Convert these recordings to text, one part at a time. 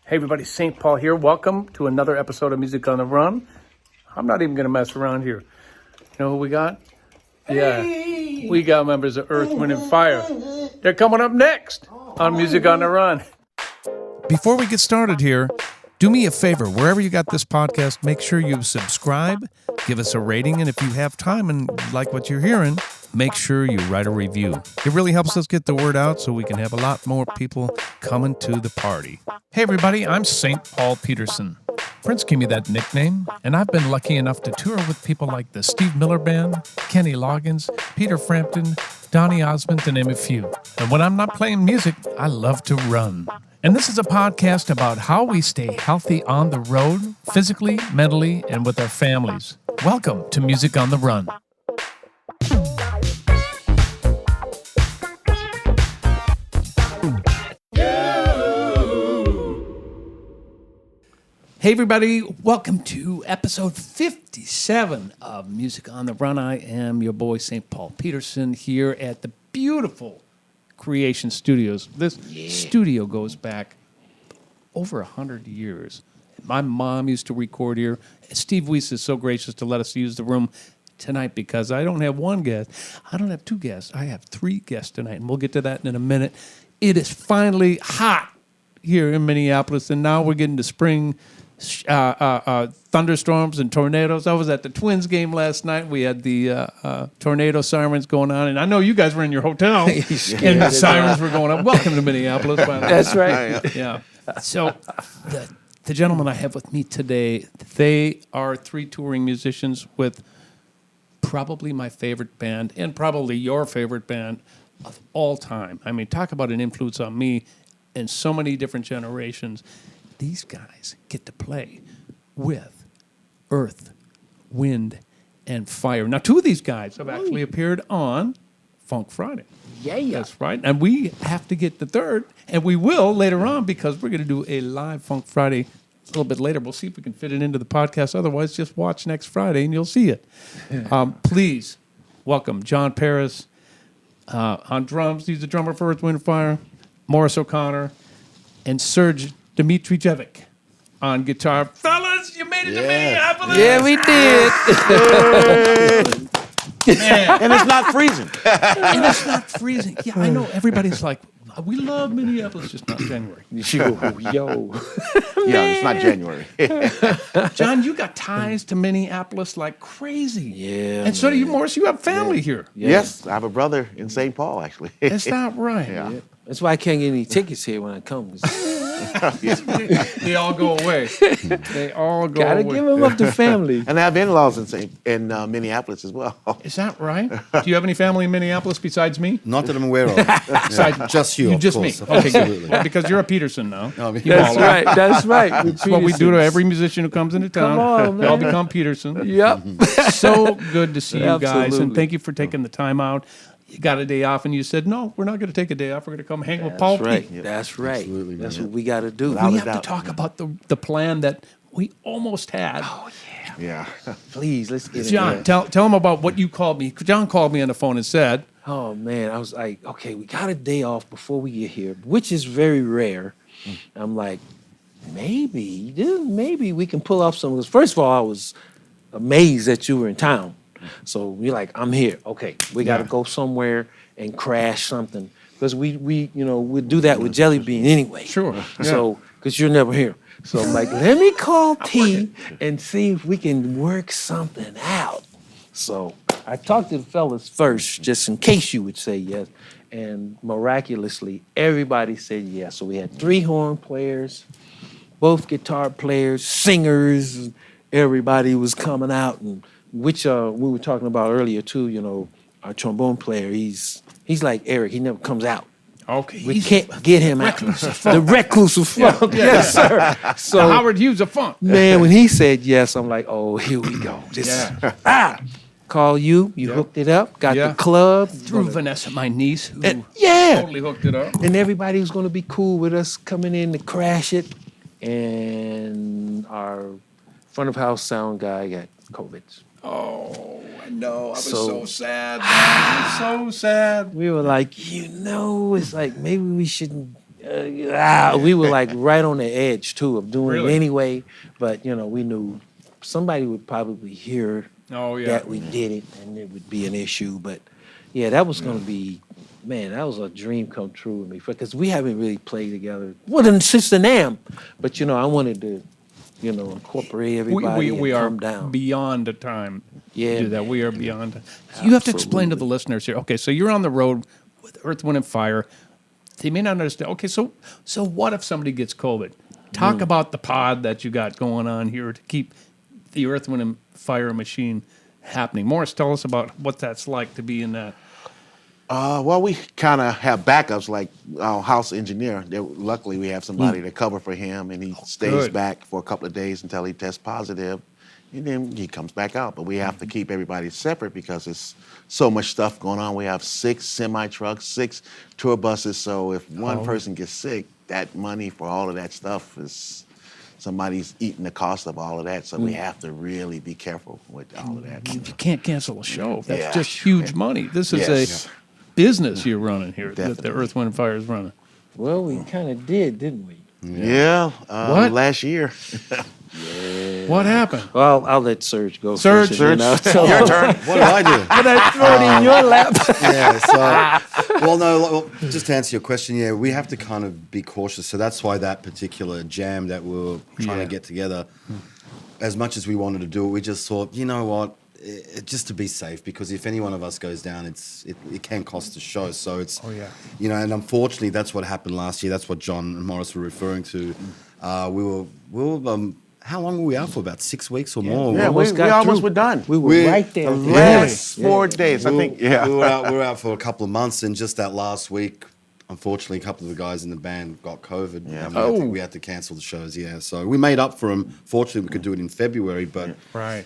Hey everybody, St. Paul here. Welcome to another episode of Music on the Run. I'm not even going to mess around here. You know who we got? Hey. Yeah, we got members of Earth, Wind, and Fire. They're coming up next on Music on the Run. Before we get started here, do me a favor. Wherever you got this podcast, make sure you subscribe, give us a rating, and if you have time and like what you're hearing, make sure you write a review. It really helps us get the word out so we can have a lot more people coming to the party. Hey everybody, I'm St. Paul Peterson. Prince gave me that nickname, and I've been lucky enough to tour with people like the Steve Miller Band, Kenny Loggins, Peter Frampton, Donny Osmond, to name a few. And when I'm not playing music, I love to run. And this is a podcast about how we stay healthy on the road, physically, mentally, and with our families. Welcome to Music on the Run. Hey everybody, welcome to episode 57 of Music on the Run. I am your boy St. Paul Peterson here at the beautiful Creation Studios. This studio goes back over 100 years. My mom used to record here. Steve Weiss is so gracious to let us use the room tonight because I don't have one guest. I don't have two guests. I have three guests tonight, and we'll get to that in a minute. It is finally hot here in Minneapolis, and now we're getting to spring thunderstorms and tornadoes. I was at the Twins game last night. We had the tornado sirens going on, and I know you guys were in your hotel, and the sirens were going up. Welcome to Minneapolis. That's right. Yeah. So the gentlemen I have with me today, they are three touring musicians with probably my favorite band and probably your favorite band of all time. I mean, talk about an influence on me in so many different generations. These guys get to play with Earth, Wind, and Fire. Now, two of these guys have actually appeared on Funk Friday. Yeah. That's right. And we have to get the third, and we will later on because we're going to do a live Funk Friday a little bit later. We'll see if we can fit it into the podcast. Otherwise, just watch next Friday and you'll see it. Please welcome John Paris on drums. He's the drummer for Earth, Wind, and Fire. Morris O'Connor and Serge Dimitrijevic on guitar. Fellas, you made it to Minneapolis. Yeah, we did. Man. And it's not freezing. And it's not freezing. Yeah, I know everybody's like, we love Minneapolis, just not January. Yo. Yeah, it's not January. John, you got ties to Minneapolis like crazy. Yeah. And so do you, Morris. You have family here. Yeah. Yes, I have a brother in St. Paul, actually. Is that right? Yeah. That's why I can't get any tickets here when I come. They all go away. They all go Gotta away. give them up to family. And I have in-laws in Minneapolis as well. Is that right? Do you have any family in Minneapolis besides me? Not that I'm aware of. Besides Just you, of just course. me. Okay, Absolutely. good. Because you're a Peterson now. No, I mean- You all That's are. right. That's right. That's what we do to every musician who comes into town. Come on, They all man. become Peterson. Yep. So good to see you guys, and Absolutely. thank you for taking the time out. You got a day off, and you said, no, we're not going to take a day off. We're going to come hang with Paul That's right. P. That's right. Absolutely, man. That's what we got to do. Without We a have to doubt. talk about the plan that we almost had. Oh, yeah. Yeah. Please, let's get John, it. There. tell him about what you called me. John called me on the phone and said, Oh, man. I was like, okay, we got a day off before we get here, which is very rare. I'm like, maybe we can pull off some of this. First of all, I was amazed that you were in town. So we're like, I'm here. Okay, we got to go somewhere and crash something. Because we do that with Jelly Bean anyway. Sure, So, because you're never here. So I'm like, let me call T and see if we can work something out. So I talked to the fellas first, just in case you would say yes. And miraculously, everybody said yes. So we had 3 horn players, both guitar players, singers, and everybody was coming out. And which we were talking about earlier too, our trombone player, he's like Eric, he never comes out. okay, We can't get him out. The recluse of funk. Yes, sir. So, the Howard Hughes of funk. man, when he said yes, I'm like, oh, here we go. Call you hooked it up, got Yeah. the club. Through Vanessa, my niece, who totally hooked it up. And everybody was going to be cool with us coming in to crash it. And our front of house sound guy got COVID. Oh, I know. I was So- so sad. Man. I was so sad. We were like, it's like maybe we shouldn't. we were like right on the edge too of doing Really? it anyway. But we knew somebody would probably hear Oh, yeah. that we did it, and it would be an issue. But yeah, that was going to be, man, that was a dream come true with me because we haven't really played together. Well, since the NAMM, but I wanted to, incorporate everybody We and are come down. beyond the time Yeah, to do that. man. We are beyond. You have to explain to the listeners here. Okay, so you're on the road with Earth, Wind, and Fire. They may not understand. Okay, so what if somebody gets COVID? Talk about the pod that you got going on here to keep the Earth, Wind, and Fire machine happening. Morris, tell us about what that's like to be in that. Well, we kind of have backups, like our house engineer. Luckily, we have somebody to cover for him, and he stays good. back for a couple of days until he tests positive, and then he comes back out. But we have to keep everybody separate because there's so much stuff going on. We have 6 semi-trucks, 6 tour buses, so if one person gets sick, that money for all of that stuff is somebody's eating the cost of all of that. So we have to really be careful with all of that. You can't cancel a show. That's Yeah. just huge money. This is Yes. a business you're running here that the Definitely. Earth, Wind, and Fire is running. Well, we kind of did, didn't we? Yeah, What? last year. What happened? Well, I'll let Serge go Serge, first. and then I'll tell Your him. turn. What did I do? But I throw it in your lap. Yeah, so, well, just to answer your question, yeah, we have to kind of be cautious. So that's why that particular jam that we were trying Yeah. to get together, as much as we wanted to do it, we just thought, you know what, just to be safe, because if any one of us goes down, it can cost the show. So it's, and unfortunately, that's what happened last year. That's what John and Morris were referring to. We were how long were we out for? About 6 weeks or more? Yeah, almost we got almost through. were done. We were right there. The last 4 days, I think. Yeah. We were out for a couple of months, and just that last week, unfortunately, a couple of the guys in the band got COVID. Yeah. And we had to cancel the shows, yeah. So we made up for them. Fortunately, we could do it in February, but Right.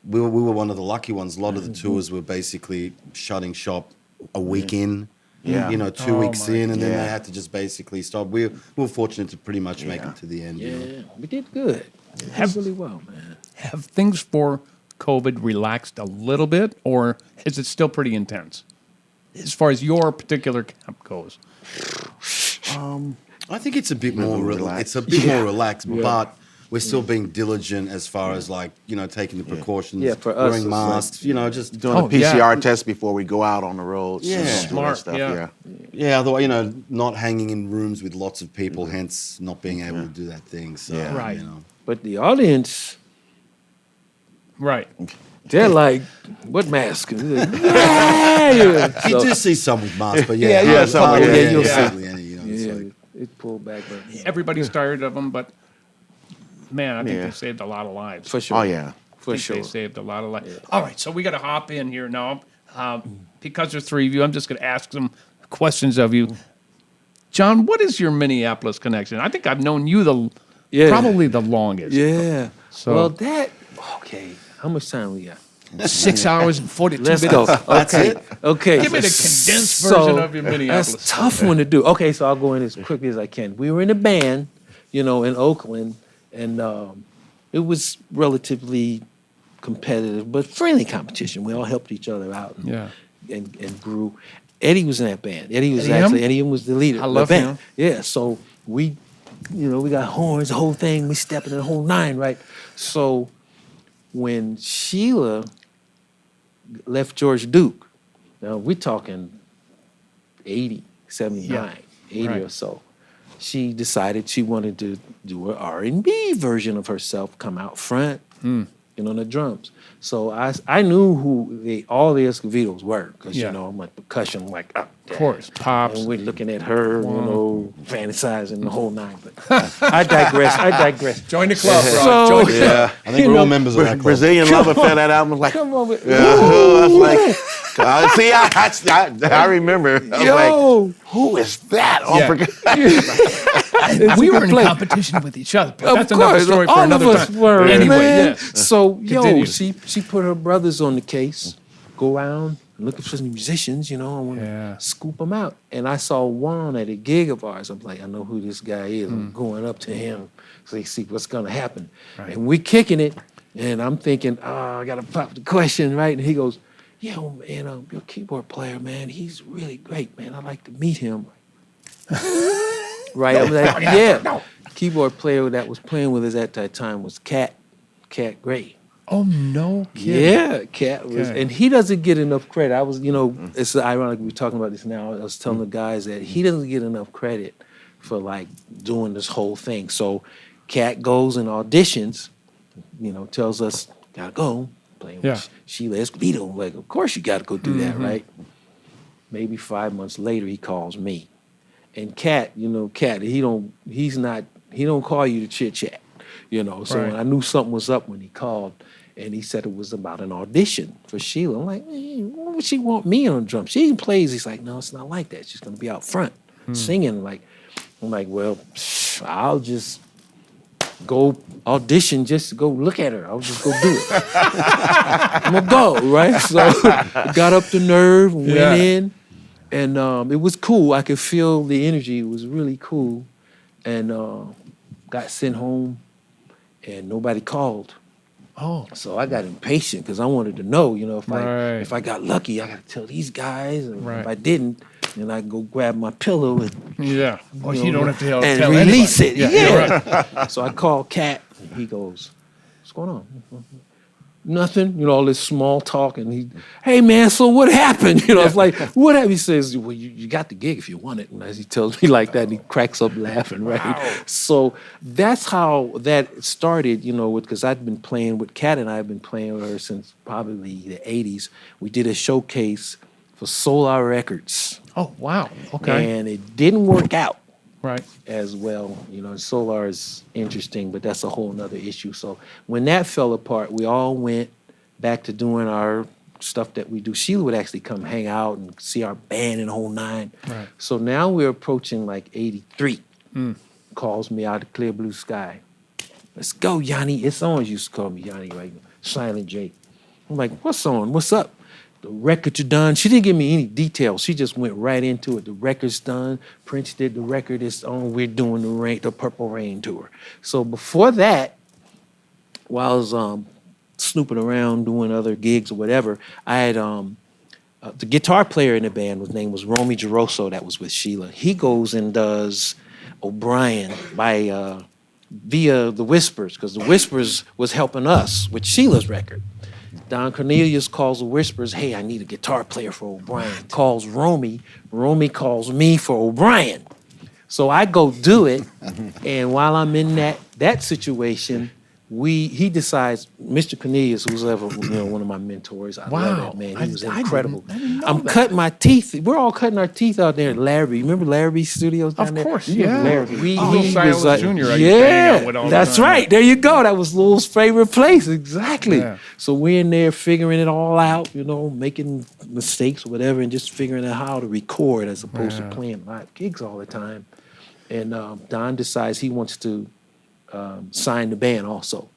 we were one of the lucky ones. A lot of the tours were basically shutting shop a week in. Yeah. 2 weeks in, and then Yeah. they had to just basically stop. We were fortunate to pretty much make it to the end. Yeah, we did good. Did really well, man. Have things for COVID relaxed a little bit, or is it still pretty intense as far as your particular camp goes? I think it's a bit more relaxed. It's a bit more relaxed, but we're still being diligent as far as taking the precautions, Yeah, for us, wearing it's like- masks, just Doing a PCR test before we go out on the road. Yeah. doing that Smart, stuff, yeah. otherwise, not hanging in rooms with lots of people, hence not being able to do that thing. So, Yeah. Right. But the audience, Right. they're like, what mask? They're like, "Yeah." You So- do see some with masks, but you'll see. hardly any, it's Yeah, like- it pulled back, but Everybody's tired of them, but man, I think Yeah. they saved a lot of lives. for sure. Oh, yeah. For I think sure. they saved a lot of lives. All right, so we got to hop in here now. Because there's 3 of you, I'm just going to ask some questions of you. John, what is your Minneapolis connection? I think I've known you probably the longest. Yeah. So- Well, okay. How much time we got? 6 hours and 42 Let's minutes. go. Okay. Okay. Give me the condensed version of your Minneapolis. That's a tough one to do. Okay, so I'll go in as quickly as I can. We were in a band, in Oakland, and it was relatively competitive, but friendly competition. We all helped each other out and grew. Eddie was in that band. Eddie was the leader I of love the band. him. Yeah, so we got horns, the whole thing. We stepping in the whole nine, right? So when Sheila left George Duke, now we're talking 80, 79, 80 right. or so. She decided she wanted to do an R&B version of herself, come out front, on the drums. So I knew who all the Escovedos were, because, I'm like percussion, like up there. Of course, pops. And we're looking at her, fantasizing the whole nine. But I digress. Join the club, bro. So- Join the club. Yeah. I think we're all members of that club. Brazilian Love Affair, that album was like, Come on, with, I was like, see, I remember. I was like, who is that? Oh, Yeah. We were in competition with each other. But that's of another course, story for all another of us time. were, Anyway, man. yes. So, Continue. she put her brothers on the case, go around looking for some musicians, I want to scoop them out. And I saw one at a gig of ours. I'm like, I know who this guy is. I'm going up to him so they see what's going to happen. Right. And we're kicking it, and I'm thinking, I got to pop the question, right? And he goes, yeah, man, your keyboard player, man, he's really great, man. I'd like to meet him. Right? I'm like, yeah. Keyboard player that was playing with us at that time was Cat Gray. Oh, no kidding. Yeah, Cat was, Okay. and he doesn't get enough credit. I was, it's ironic we're talking about this now. I was telling the guys that he doesn't get enough credit for like doing this whole thing. So Cat goes and auditions, tells us, gotta go, playing Yeah. with Sheila Escobedo. Like, of course you gotta go do that, right? Maybe 5 months later, he calls me. And Cat, he don't call you to chit chat, So Right. I knew something was up when he called, and he said it was about an audition for Sheila. I'm like, man, why would she want me on drums? She plays. He's like, no, it's not like that. She's gonna be out front singing. I'm like, well, I'll just go audition just to go look at her. I'll just go do it. I'm gonna go, right? So got up the nerve, went Yeah. in. And it was cool. I could feel the energy. It was really cool. And got sent home, and nobody called. Oh, So I got impatient because I wanted to know, Right. if I got lucky, I got to tell these guys. And Right. if I didn't, then I go grab my pillow and, yeah. Well, you don't have to tell and tell release anybody. it. Yeah, Yeah. So I called Cat, and he goes, "What's going on?" Nothing, all this small talk, and hey man, so what happened? It's like, what happened? He says, well, you got the gig if you want it. And as he tells me like that, and he cracks up laughing, right? So that's how that started, because I'd been playing with Kat, and I've been playing with her since probably the 80s. We did a showcase for Solar Records, Oh, wow. Okay. and it didn't work out Right. as well. Solar is interesting, but that's a whole nother issue. So when that fell apart, we all went back to doing our stuff that we do. Sheila would actually come hang out and see our band in the whole nine. Right. So now we're approaching like 83. Calls me out of clear blue sky. Let's go, Yanni. It's on. Used to call me Yanni, right? Silent J. I'm like, what's on? What's up? The records are done. She didn't give me any details. She just went right into it. The record's done. Prince did the record. It's on. We're doing the Purple Rain tour. So before that, while I was snooping around doing other gigs or whatever, I had the guitar player in the band. His name was Romy Geroso. That was with Sheila. He goes and does O'Brien via the Whispers, because the Whispers was helping us with Sheila's record. Don Cornelius calls the Whispers, hey, I need a guitar player for O'Brien. Calls Romy. Romy calls me for O'Brien. So I go do it, and while I'm in that situation, he decides, Mr. Cornelius, who's ever one of my mentors, I love that man. He was incredible. I'm cutting my teeth. We're all cutting our teeth out there at Larrabee. Remember Larrabee Studios down Of there? course, yeah. Larrabee. Little Silas was Jr. I used to hang yeah, out with all the that's time. right. There you go. That was Lil's favorite place. Exactly. Yeah. So we're in there figuring it all out, making mistakes or whatever, and just figuring out how to record as opposed to playing live gigs all the time. And Don decides he wants to sign the band also,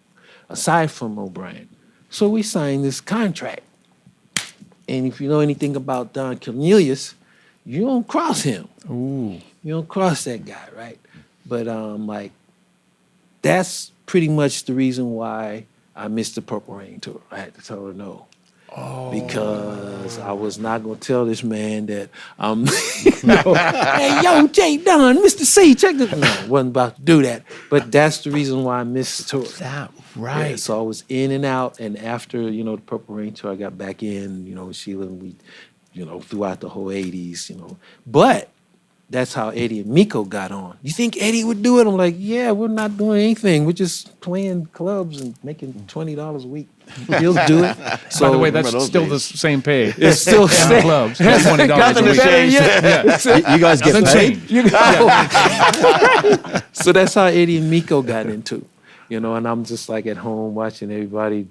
aside from O'Brien. So we signed this contract. And if you know anything about Don Cornelius, you don't cross him. Ooh. You don't cross that guy, right? But that's pretty much the reason why I missed the Purple Rain tour. I had to tell her no. Oh. Because I was not going to tell this man that hey, yo, J. Don, Mr. C, check this. No, I wasn't about to do that. But that's the reason why I missed the tour. That right. Yeah, so I was in and out, and after, the Purple Rain tour, I got back in, with Sheila, and we, throughout the whole 80s, But that's how Eddie and Miko got on. You think Eddie would do it? I'm like, yeah, we're not doing anything. We're just playing clubs and making $20 a week. He'll do it. So, By the way, that's those still days. the same pay. it's still in the clubs. $20 a Nothing week. better yet. You guys get paid? So that's how Eddie and Miko got into, and I'm just like at home watching everybody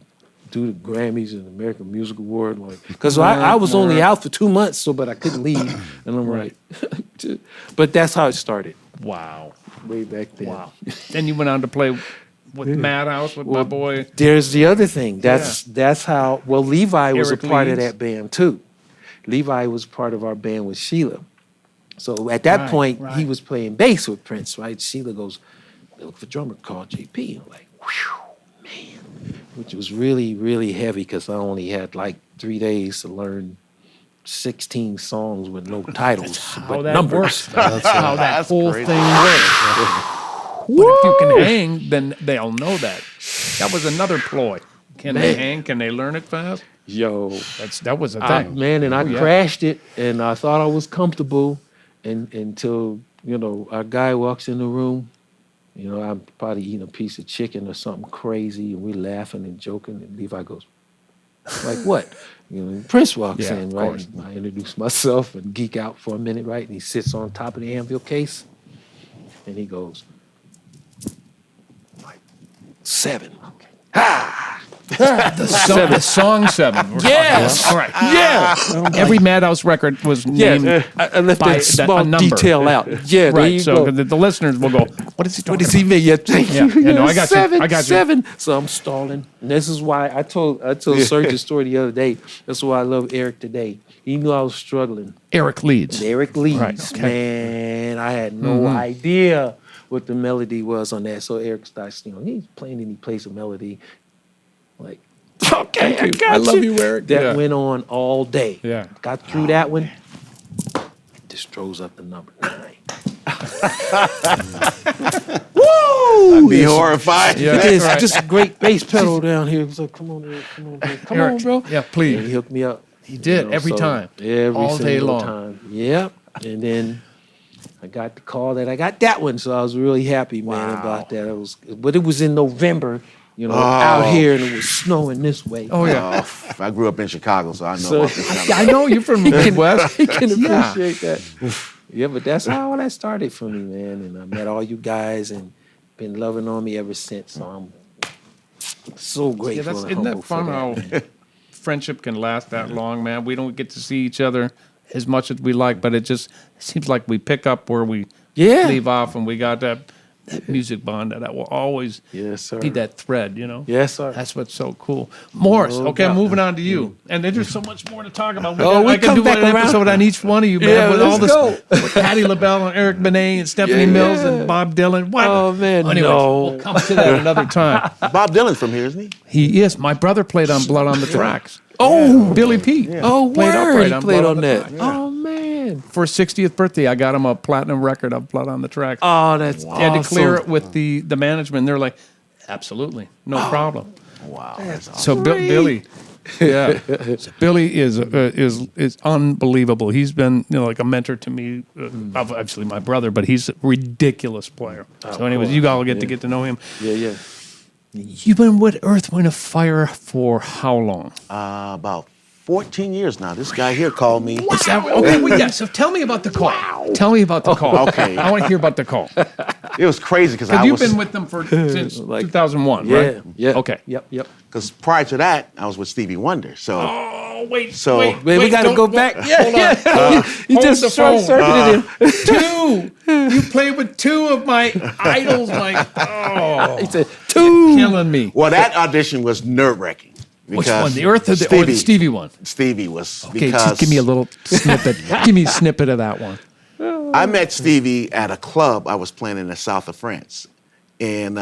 do the Grammys and the American Music Award, because I was only out for 2 months, but I couldn't leave, and I'm like, but that's how it started, Wow. way back then. Wow. Then you went on to play with Madhouse with my boy. There's the other thing. That's how. Well, Levi was Eric a part of Leeds. that band too. Levi was part of our band with Sheila. So at that Right, point, right. he was playing bass with Prince, right? Sheila goes, look for a drummer called JP. I'm like, whew, man, which was really, really heavy because I only had like 3 days to learn 16 songs with no titles, How but that numbers. works. How that That's whole crazy. thing works. But if you can hang, then they'll know that. That was another ploy. Can they hang? Can they learn it fast? Yo, That was a thing. man, and I Oh, yeah. crashed it, and I thought I was comfortable, and until our guy walks in the room. I'm probably eating a piece of chicken or something crazy, and we laughing and joking, and Levi goes, like what? Prince walks Yeah, in, of right? course. And I introduce myself and geek out for a minute, right? And he sits on top of the anvil case, and he goes, like, 7. Okay. The song 7. we're Yes. talking about. All right. Yeah. Every Madhouse record was named. I left by that small a number. detail out. Yeah, there Right. you So go. the listeners will go, what is he talking What does he about? mean? Yeah, thank Yeah, you. yeah, no, I got you. 7, I got you. 7. So I'm stalling. And this is why I told Serge a story the other day. That's why I love Eric today. He knew I was struggling. Eric Leeds. Eric Leeds, Right, okay. man, I had no idea what the melody was on that. So Eric starts, he's playing and he plays a melody. Like, okay, I got I love you, Eric. That Yeah. went on all day. Yeah. Got through that one. Just throws up the number 9. I'd be horrified. Yeah, Look at that's this, right. just a great bass pedal down here. He's like, come on, Eric, come on, Eric. Come on, Eric, bro. yeah, please. And he hooked me up. He did, every time. Every All day single long. time. Yep. And then I got the call that I got that one, so I was really happy, man, about that. But it was in November, out here, and it was snowing this way. Oh, yeah. I grew up in Chicago, so I know So- about this kind of- I know you're from the Midwest. I can Yeah. appreciate that. Yeah, but that's how all that started for me, man. And I met all you guys and been loving on me ever since. So I'm so Yeah, grateful and isn't humble that fun for how that. Man. friendship can last that long, man? We don't get to see each other as much as we like, but it just seems like we pick up where we Yeah. leave off, and we got that music bond that will always Yes, sir. be that thread, Yes, sir. That's what's so cool. Morris, No okay, doubt. moving on to you. And there's so much more to talk about. Oh, I can come do back an around. episode on each one of you, man. Yeah, with all let's this, go. with Patti LaBelle and Eric Benet and Stephanie Mills and Bob Dylan. What? Oh, man, Anyways, no. we'll come to that another time. Bob Dylan's from here, isn't he? He is. My brother played on Blood on the Tracks. Oh, Billy P. oh, Played word. upright He on played Blood on on the that. Track. Oh, man. For his 60th birthday, I got him a platinum record of Blood on the Tracks. Oh, that's He had to clear awesome. it with the management. They're like, absolutely, no problem. Wow. That's awesome. So Billy, yeah, so Billy is unbelievable. He's been like a mentor to me. Obviously my brother, but he's a ridiculous player. So anyways, you all get to know him. Yeah. You've been with Earth, Wind, and Fire for how long? About 14 years now. This guy here called me. Is that okay? Well, yeah. So tell me about the call. Tell me about the call. Okay. I want to hear about the call. It was crazy because I Because you've was been with them since Like- 2001, Yeah. right? Yeah. Okay. Yep. because prior to that I was with Stevie Wonder. So Oh wait. So- wait, Man, we got to don't- go back. Hold on. You Hold just the short phone. circuited him. You played with two of my idols. He said, 2. Killing me. well, that audition was nerve wracking. Which one? The Earth or the Stevie one? Stevie was Okay, because just give me a little snippet. Give me a snippet of that one. I met Stevie at a club I was playing in the south of France. And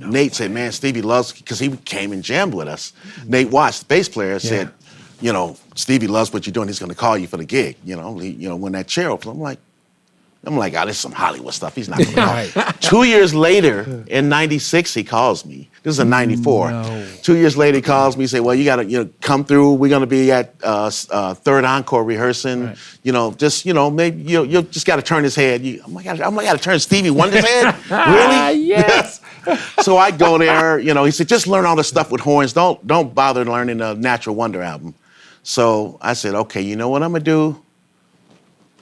Nate said, man, Stevie loves, because he came and jammed with us. Nate Watts, the bass player, said, Stevie loves what you're doing. He's going to call you for the gig. When that chair opens, I'm like, oh, this is some Hollywood stuff. He's not going to call. Right. 2 years later, in '96, he calls me. This is in '94. No. 2 years later, he calls me. Say, well, you got to come through. We're going to be at Third Encore rehearsing. Right. Maybe you just got to turn his head. I'm like, I got to turn Stevie Wonder's head? Really? Yes. So I go there. He said, just learn all the stuff with horns. Don't bother learning the Natural Wonder album. So I said, okay, you know what I'm gonna do?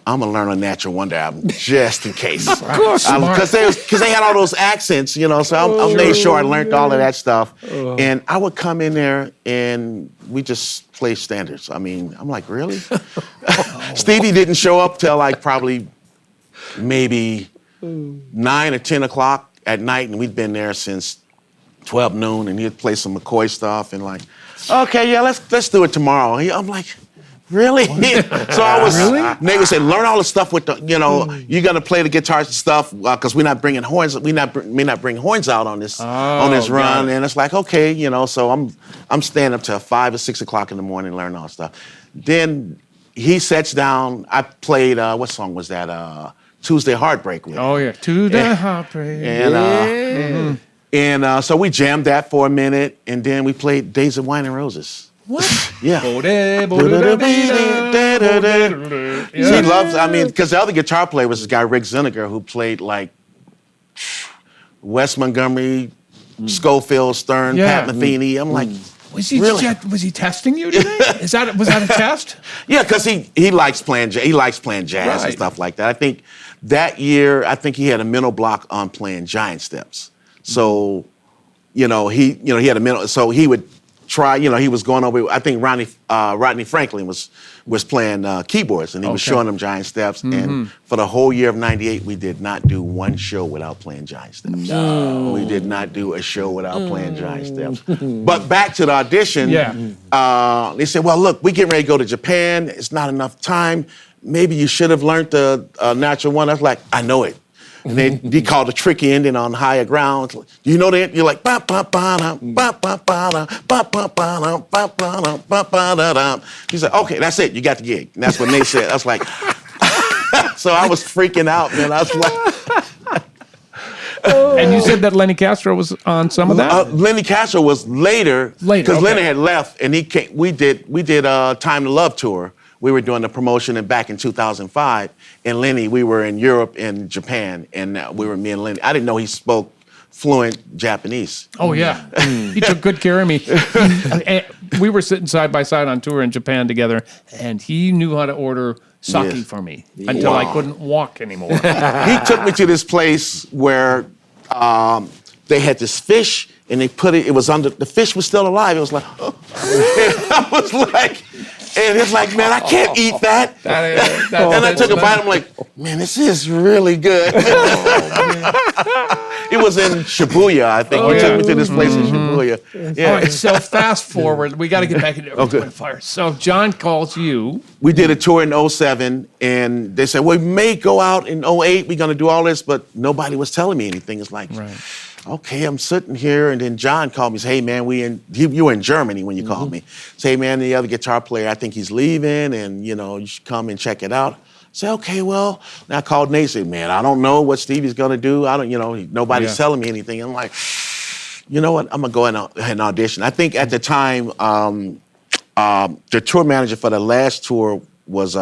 I'm gonna learn a Natural Wonder album just in case. Of course. Because they had all those accents, so I made sure I learned all of that stuff. And I would come in there and we just play standards. I mean, I'm like, really? Stevie didn't show up till like probably maybe 9 or 10 o'clock at night, and we'd been there since 12 noon, and he'd play some McCoy stuff and like, okay, yeah, let's do it tomorrow. I'm like, really? So I was, Nate would say, learn all the stuff with the, you're gonna play the guitar stuff because we're not bringing horns. We not bring horns out on this run, and it's like, okay, so I'm staying up till 5 or 6 o'clock in the morning learning all the stuff. Then he sits down. I played, what song was that? Tuesday Heartbreak with him. Oh, yeah. To the heartbreak. And so we jammed that for a minute, and then we played Days of Wine and Roses. What? Yeah. Yeah. He loves, I mean, because the other guitar player was this guy, Rick Zinniger, who played like Wes Montgomery, Schofield, Stern, Yeah. Pat Metheny. I'm like, Was he Really? was he testing you today? Was that a test? yeah, because he likes playing jazz and Right. stuff like that. I think that year, he had a mental block on playing giant steps. So, he had a mental. So he would try. He was going over. I think Rodney Franklin was playing keyboards, and he was Okay. showing them giant steps. And for the whole year of '98, we did not do one show without playing giant steps. No, we did not do a show without playing giant steps. But back to the audition. Yeah. They said, "Well, look, we getting ready to go to Japan. It's not enough time. Maybe you should have learned the natural one." I was like, "I know it." And they called a tricky ending on higher ground. You know that? You're like, ba ba ba da, ba ba ba da, ba ba ba da, ba ba da, ba ba da da. He said, "Okay, that's it. You got the gig." And that's what they said. I was like, so I was freaking out, man. I was like, And you said that Lenny Castro was on some of that? Lenny Castro was later because okay. Lenny had left, and he came. We did Time to Love tour. We were doing the promotion back in 2005, and Lenny, we were in Europe and Japan, and me and Lenny. I didn't know he spoke fluent Japanese. Oh, yeah. He took good care of me. And we were sitting side by side on tour in Japan together, and he knew how to order sake Yes. for me until I couldn't walk anymore. He took me to this place where they had this fish, and they put it. It was under. The fish was still alive. It was like, I was like. And it's like, man, I can't eat that. And I took a bite. I'm like, man, this is really good. It was in Shibuya, I think. He took me to this place in Shibuya. Yeah. All right, so fast forward. We got to get back into Earth, Wind, Fire. So John calls you. We did a tour in 07, and they said, well, we may go out in 08. We're going to do all this, but nobody was telling me anything. It's like, okay, I'm sitting here, and then John called me and said, hey, man, you were in Germany when you called me. Say, hey, man, the other guitar player, I think he's leaving, and, you should come and check it out. I said, okay, well, and I called Nate and said, man, I don't know what Stevie's going to do. I don't, nobody's telling me anything. I'm like, you know what, I'm going to go and audition. I think at the time, the tour manager for the last tour was,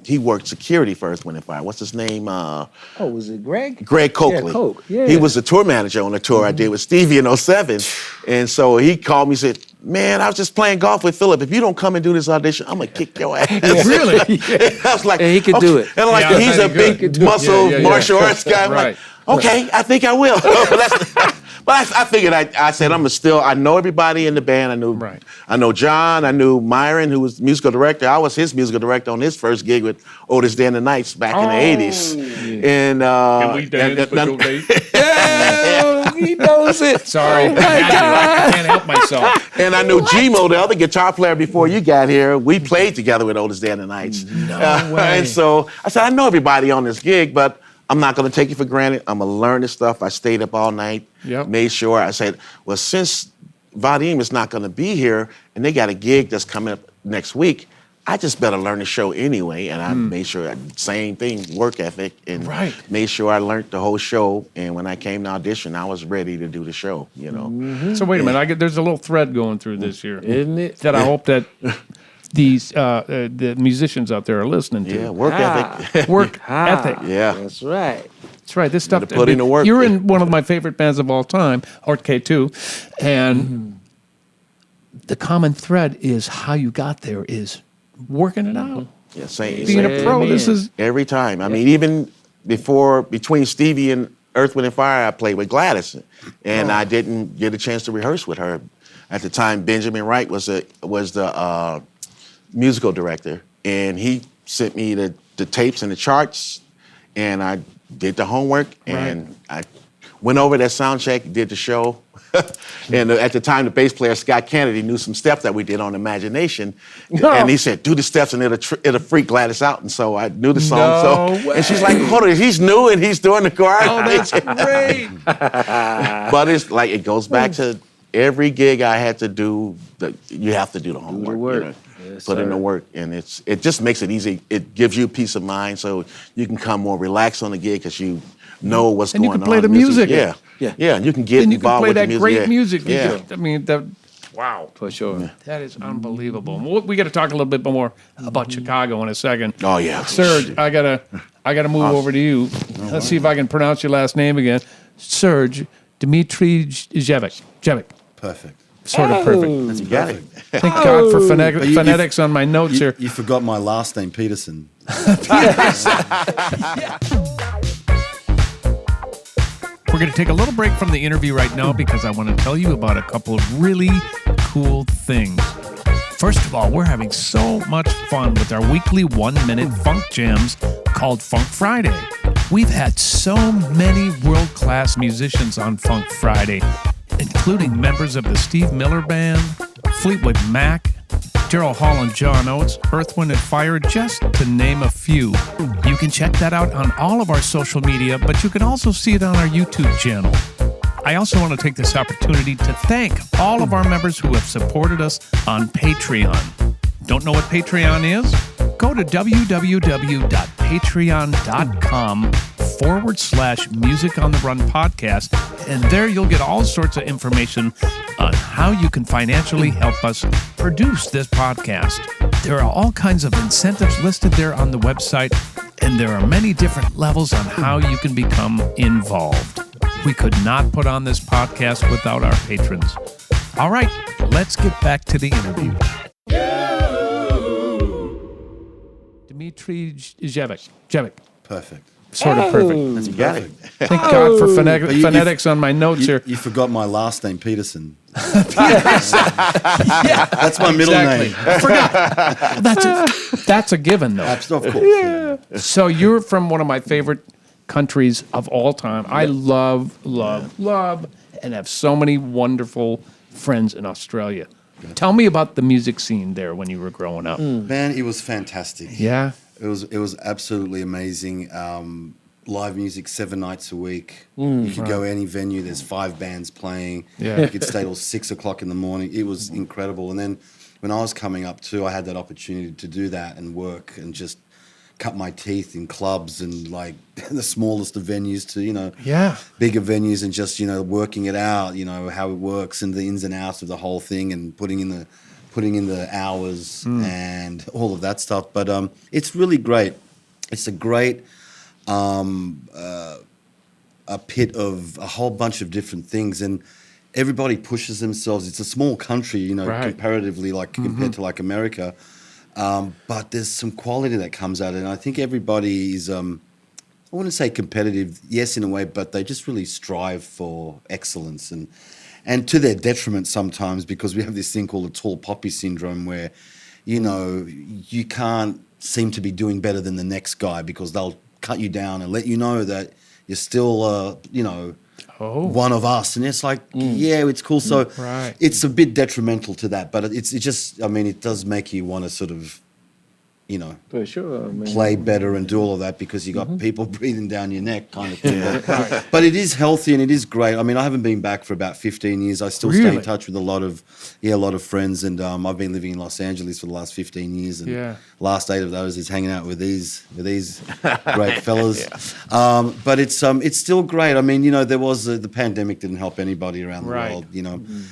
he worked security for Earth, Wind & Fire. What's his name? Was it Greg? Greg Coakley. Yeah, Coke. Yeah. He was the tour manager on the tour I did with Stevie in 07. And so he called me and said, man, I was just playing golf with Philip. If you don't come and do this audition, I'm going to kick your ass. Really? I was like, And he could do it. And like, Yeah, he's a very big good. muscle martial arts guy. I'm Right. like, okay, I think I will. But I figured I said I know everybody in the band. I know John. I knew Myron, who was musical director. I was his musical director on his first gig with Otis Day and the Knights back in the 80s. And Can we dance for Joe Day? Yeah, he knows it. Sorry. I can't help myself. And I knew Gmo, the other guitar player before you got here. We played together with Otis Day and the Knights. No way. And so I said, I know everybody on this gig, but I'm not going to take it for granted. I'm going to learn this stuff. I stayed up all night, made sure. I said, well, since Vadim is not going to be here and they got a gig that's coming up next week, I just better learn the show anyway. And I made sure, same thing, work ethic, and made sure I learned the whole show. And when I came to audition, I was ready to do the show, So wait a minute. There's a little thread going through this here. Isn't it? That I hope that these the musicians out there are listening to. Yeah, work ethic. Work ethic. Yeah. That's right. That's right. This stuff. Gotta put in the work. You're in one of my favorite bands of all time, Art K2, and the common thread is how you got there is working it out. Yeah, same. Being a pro, this is Every time. I mean, even between Stevie and Earth, Wind & Fire, I played with Gladys, and I didn't get a chance to rehearse with her. At the time, Benjamin Wright was the musical director, and he sent me the tapes and the charts, and I did the homework, and I went over that sound check, did the show. And at the time, the bass player, Scott Kennedy, knew some steps that we did on Imagination. And he said, do the steps and it'll freak Gladys out. And so I knew the song. And she's like, hold on, he's new and he's doing the chorus. oh, that's great. But it's like, it goes back to every gig I had to do, you have to do the homework. work. You know? put in the work, and it just makes it easy. It gives you peace of mind, so you can come more relaxed on the gig because you know what's And going you on. can play the music. Yeah. You can get And you can involved play with the that music. great music. Yeah. I mean, wow. For sure. That is unbelievable. We got to talk a little bit more about Chicago in a second. Oh yeah, Serge, I gotta move over to you. Let's see if I can pronounce your last name again. Serge Dimitrijevic. Perfect. Sort of perfect. You got it. Thank God for you- phonetics on my notes here. You forgot my last name, Peterson. We're going to take a little break from the interview right now because I want to tell you about a couple of really cool things. First of all, we're having so much fun with our weekly 1-minute funk jams called Funk Friday. We've had so many world-class musicians on Funk Friday, including members of the Steve Miller Band, Fleetwood Mac, Gerald Hall and John Oates, Earth, Wind & Fire, just to name a few. You can check that out on all of our social media, but you can also see it on our YouTube channel. I also want to take this opportunity to thank all of our members who have supported us on Patreon. Don't know what Patreon is? Go to www.patreon.com/Music on the Run podcast, and there you'll get all sorts of information on how you can financially help us produce this podcast. There are all kinds of incentives listed there on the website, and there are many different levels on how you can become involved. We could not put on this podcast without our patrons. All right, let's get back to the interview. Dimitrijevic. Perfect. Sort of perfect. You got it. Thank God for you- phonetics on my notes here. You forgot my last name, Peterson. That's my middle Exactly. name. I forgot. That's a given, though. Of course. Yeah. So you're from one of my favorite countries of all time. I love, and have so many wonderful friends in Australia. Tell me about the music scene there when you were growing up. Man, it was fantastic. Yeah. It was absolutely amazing. Live music 7 nights a week. You could go any venue. There's 5 bands playing. Yeah. You could stay till 6 o'clock in the morning. It was incredible. And then when I was coming up too, I had that opportunity to do that and work and just cut my teeth in clubs and like the smallest of venues to, Yeah. bigger venues and just, working it out, how it works and the ins and outs of the whole thing and putting in the hours and all of that stuff. But it's really great. It's a great a pit of a whole bunch of different things, and everybody pushes themselves. It's a small country, Right. comparatively, like compared to like America. But there's some quality that comes out, and I think everybody is. I wouldn't say competitive, yes, in a way, but they just really strive for excellence, and to their detriment sometimes, because we have this thing called the tall poppy syndrome, where you can't seem to be doing better than the next guy because they'll cut you down and let you know that you're still, one of us. And it's like, yeah, it's cool. So Right. it's a bit detrimental to that, but it just, it does make you want to sort of, For sure. Man. play better and do all of that because you got people breathing down your neck kind of thing. But it is healthy and it is great. I mean, I haven't been back for about 15 years. I still stay Really? in touch with a lot of friends, and I've been living in Los Angeles for the last 15 years, and last 8 of those is hanging out with these great fellas. But it's still great. I mean, there was the pandemic didn't help anybody around the Right. world,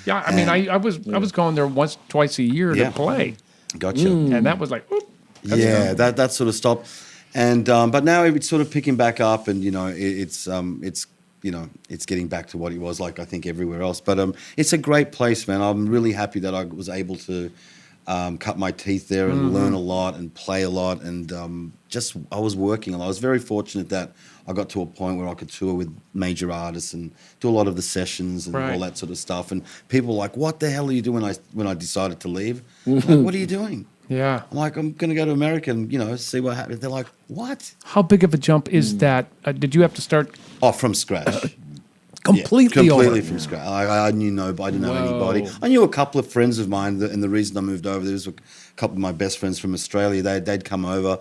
Yeah, I mean, I was going there once, twice a year Yeah. to play, Gotcha. and that was like, oop, Yeah, that sort of stopped, and but now it's sort of picking back up, and it's getting back to what it was like, I think, everywhere else. But it's a great place, man. I'm really happy that I was able to cut my teeth there and learn a lot and play a lot, and I was working a lot. I was very fortunate that I got to a point where I could tour with major artists and do a lot of the sessions and all that sort of stuff. And people were like, "What the hell are you doing?" When I decided to leave, like, what are you doing? yeah. I'm like, I'm going to go to America and, see what happens. They're like, what? How big of a jump is that? Did you have to start Oh, from scratch. completely Completely over? from scratch. I knew nobody. I didn't know Whoa. anybody. I knew a couple of friends of mine, and the reason I moved over, there was a couple of my best friends from Australia. They'd come over,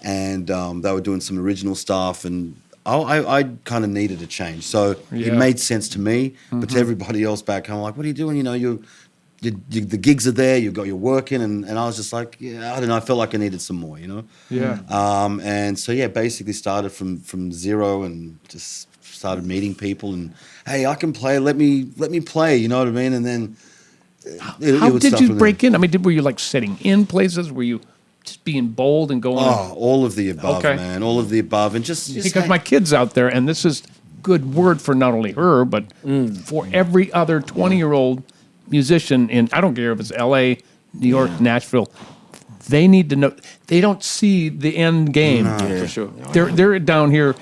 and they were doing some original stuff, and I kind of needed a change. So Yeah. it made sense to me, but to everybody else back home, like, what are you doing? You're the gigs are there, you've got your work in, and I was just like, yeah, I don't know, I felt like I needed some more, you know? Yeah. And so, yeah, basically started from zero and just started meeting people and, hey, I can play, let me play, you know what I mean? And then How would did start you from break in? I mean, were you like sitting in places? Were you just being bold and going? Oh, all of the above, Okay. man. All of the above. And just Because my kid's out there, and this is good word for not only her, but for every other 20-year-old musician in, I don't care if it's L.A., New York, Nashville, they need to know. They don't see the end game. For sure. They're down here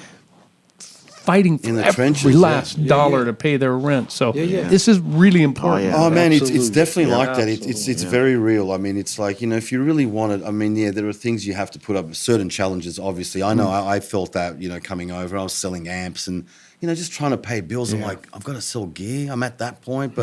fighting for In the every trenches, last dollar to pay their rent. So yeah. this is really important. Oh man, it's Absolutely. definitely Yeah, like that. It's very real. I mean, it's like, you know, if you really want it, I mean, yeah, there are things you have to put up, certain challenges. Obviously, I know I felt that, you know, coming over. I was selling amps and, you know, just trying to pay bills. I'm like, I've got to sell gear. I'm at that point,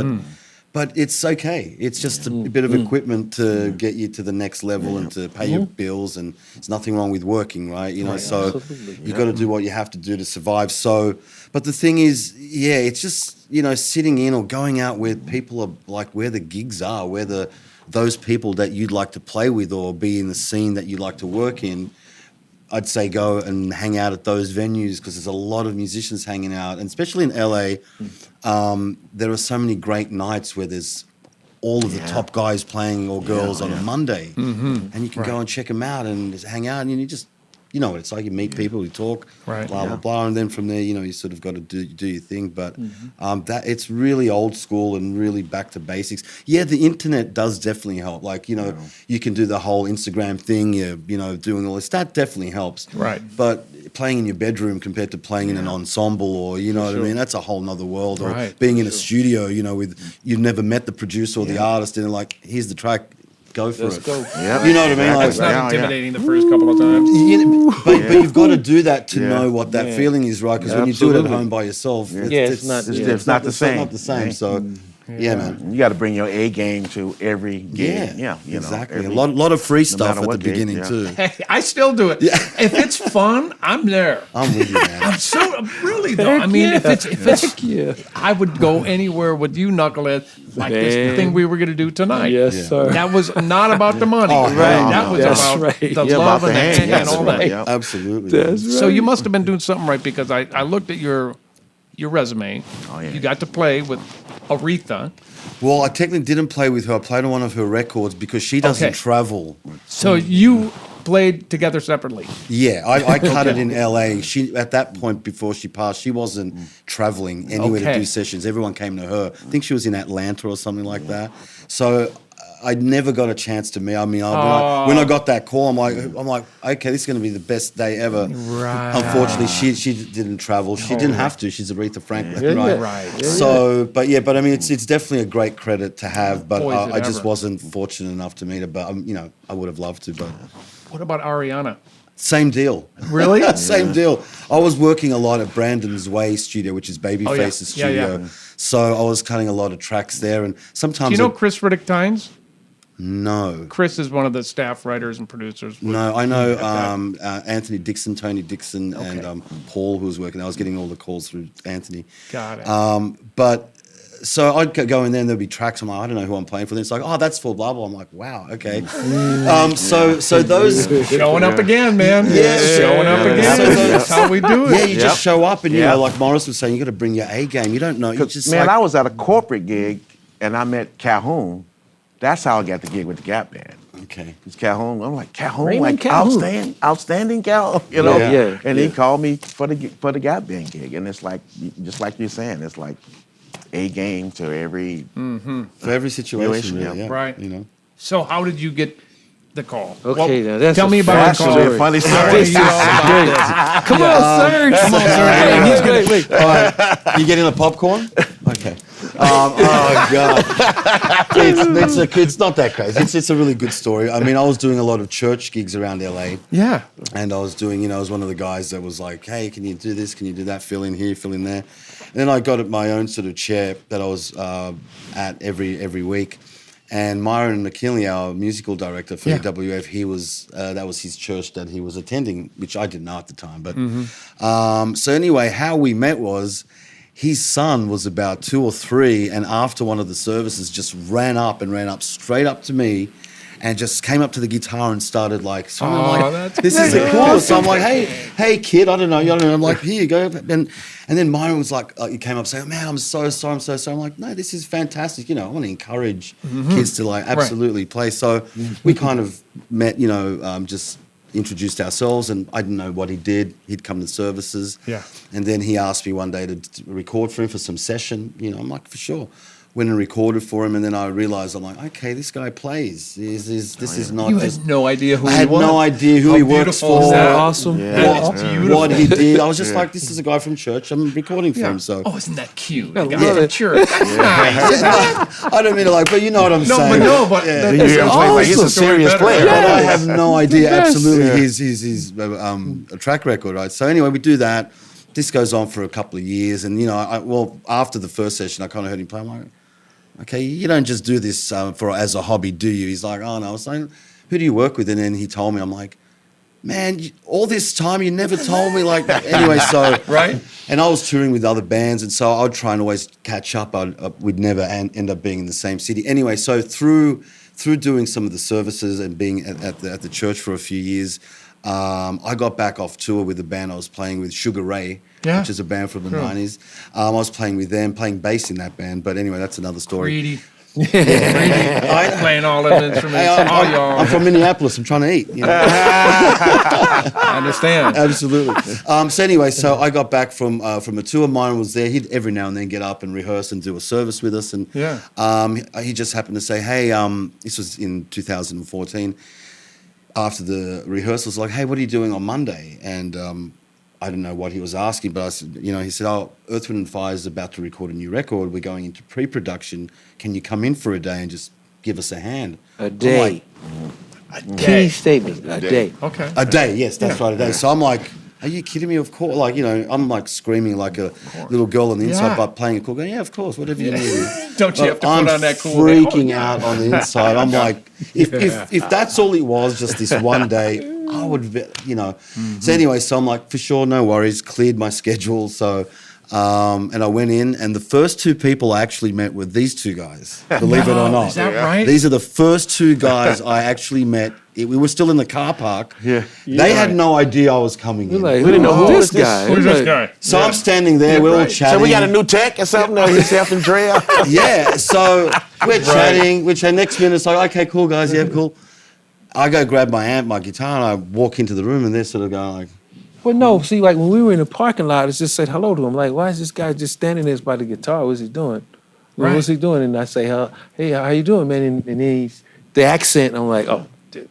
but it's okay. It's just a bit of equipment to get you to the next level and to pay your bills. And there's nothing wrong with working, right? You know, so Absolutely. you got to do what you have to do to survive. So, but the thing is, yeah, it's just, you know, sitting in or going out where people are, like where the gigs are, where those people that you'd like to play with or be in the scene that you'd like to work in. I'd say go and hang out at those venues because there's a lot of musicians hanging out, and especially in LA, there are so many great nights where there's all of the top guys playing or girls on a Monday, and you can go and check them out and just hang out, and you just, you know what it's like. You meet people, you talk, Right. blah blah blah, and then from there, you know, you sort of got to do your thing. But that it's really old school and really back to basics. Yeah, the internet does definitely help. Like, you know, you can do the whole Instagram thing. You know, doing all this, that definitely helps. Right. But playing in your bedroom compared to playing in an ensemble, or you know what I mean, that's a whole nother world. Or Right. being in a studio, you know, with you've never met the producer or the artist, and they're like, here's the track. Go for Let's it. go. Yep. You know what I mean? Like, It's not intimidating the first couple of times. but you've got to do that to know what that feeling is, right? Because when you do it at Absolutely. home by yourself, it's not It's the same. not the same. So, yeah, man. You got to bring your A game to every gig. Yeah, You exactly. Know, a lot of free stuff matter at the what gig, beginning yeah. too. Hey, I still do it. If it's fun, I'm there. I'm with you, man. I'm so really though. I mean, if it's Yeah. I would go anywhere with you, knucklehead, like this Man. thing we were going to do tonight. Yes, sir. That was not about the money. Oh, right. no, That no. was That's about right. the Yeah, love about and the the hang. hang and That's all right. that. Yep. Absolutely. That's right. So you must have been doing something right because I looked at your resume. Oh, yeah. You got to play with Aretha. Well, I technically didn't play with her. I played on one of her records because she doesn't Okay. travel. So you played together separately. Yeah, I cut it in LA. She at that point before she passed, she wasn't traveling anywhere Okay. to do sessions. Everyone came to her. I think she was in Atlanta or something like that. So I never got a chance to meet. I mean, when I got that call, I'm like, okay, this is going to be the best day ever. Right. Unfortunately, she didn't travel. She didn't have to. She's Aretha Franklin, Yeah, right? yeah. Right. So, but I mean, it's definitely a great credit to have. But Boy, is it I just ever. wasn't fortunate enough to meet her. But you know, I would have loved to. But What about Ariana? same deal. Really? Same deal. I was working a lot at Brandon's Way studio, which is Babyface's Oh, yeah. Yeah, studio. So I was cutting a lot of tracks there, and sometimes Do you know Chris Riddick-Tynes? no. Chris is one of the staff writers and producers. No, I know Anthony Dixon, Tony Dixon, and Paul, who was working. I was getting all the calls through Anthony. Got it. But so I'd go in there and there'd be tracks. I'm like, I don't know who I'm playing for. Then it's like, oh, that's for blah blah. I'm like, wow, okay. So those. Showing up again, man. Yeah. Showing up Yeah. again. So That's how we do it. Yeah, you just show up and you Yeah. know, like Morris was saying, you got to bring your A game. You don't know. You just Man, like, I was at a corporate gig and I met Calhoun. That's how I got the gig with the Gap Band. okay. It's Calhoun. I'm like, Calhoun, Raymond like Calhoun. outstanding Cal, you know? Yeah. And he called me for the Gap Band gig. And it's like, just like you're saying, it's like A game to every, For every situation, Yeah. really, yeah. Right. You know. So how did you get the call? Okay, now that's tell a me about the fast call. story. funny I want to story. hear all about this. Come on, Serge. Come on, sir. Wait. All right. You getting the popcorn? Okay. Oh God. It's not that crazy. It's a really good story. I mean, I was doing a lot of church gigs around LA. Yeah. And I was doing, you know, I was one of the guys that was like, hey, can you do this? Can you do that? Fill in here, fill in there. And then I got my own sort of chair that I was at every week. And Myron McKinley, our musical director for WF, he was that was his church that he was attending, which I didn't know at the time. But so anyway, how we met was his son was about 2 or 3, and after one of the services just ran up straight up to me and just came up to the guitar and started like, so I'm like, this is the coolest. So I'm like, hey kid, I don't know. I'm like, here you go. And then Myron was like, he came up saying, man, I'm so sorry. I'm like, no, this is fantastic. You know, I want to encourage kids to like absolutely play. So we kind of met, you know, just introduced ourselves, and I didn't know what he did. He'd come to services. Yeah. And then he asked me one day to record for him for some session. You know, I'm like, for sure. Went and recorded for him, and then I realized, I'm like, okay, this guy plays. This is not. You had no idea who I he had was. no idea who How he works beautiful is for. that? Awesome. What he did. I was just like, this is a guy from church. I'm recording for him. So Oh, isn't that cute? I The love guy from it. church. That's nice. I don't mean to like, but you know what I'm No, saying. but no, but Yeah. You hear him play like he's a Awesome. serious player. But I have no idea absolutely Yeah. his track record, right? So anyway, we do that. This goes on for a couple of years, and you know, after the first session, I kind of heard him play. I'm like, okay, you don't just do this as a hobby, do you? He's like, oh no. I was like, who do you work with? And then he told me. I'm like, man, all this time you never told me. Like anyway, so Right. And I was touring with other bands, and so I'd try and always catch up. We'd never end up being in the same city. Anyway, so through doing some of the services and being at the church for a few years, I got back off tour with the band I was playing with, Sugar Ray, Yeah. which is a band from the 90s. I was playing with them, playing bass in that band. But anyway, that's another story. Greedy. Playing all the instruments. All y'all. I'm from Minneapolis. I'm trying to eat. You know? I understand. Absolutely. So anyway, so I got back from a tour. Myron was there. He'd every now and then get up and rehearse and do a service with us. And he just happened to say, hey, this was in 2014. After the rehearsals, like, hey, what are you doing on Monday? And I don't know what he was asking, but I said, you know, he said, oh, Earth, Wind & Fire is about to record a new record. We're going into pre-production. Can you come in for a day and just give us a hand? A day. Key statement. A day. Okay. A day, yes, that's right, a day. So I'm like, are you kidding me? Of course. Like, you know, I'm like screaming like a little girl on the inside, Yeah. but playing a cool going, yeah, of course, whatever you need. Don't you have to I'm put on that cool freaking out on the inside. I'm like, if that's all it was, just this one day, I would, you know. So anyway, so I'm like, for sure, no worries, cleared my schedule. So, and I went in, and the first 2 people I actually met were these 2 guys, believe it or not. Is that right? These are the first 2 guys I actually met. We were still in the car park. Yeah. They had no idea I was coming in. Like, we didn't know who this guy. Who's this guy? So I'm standing there, we're all chatting. So we got a new tech or something? No, he's helping Dre out. Yeah, so we're chatting. Next minute, it's like, okay, cool, guys, yeah, cool. I go grab my amp, my guitar, and I walk into the room, and they're sort of going like, Well, no, see, like when we were in the parking lot, I just said hello to him. Like, why is this guy just standing there by the guitar? What's he doing? Right. What's he doing? And I say, hey, how you doing, man? And he's the accent. I'm like, oh, dude.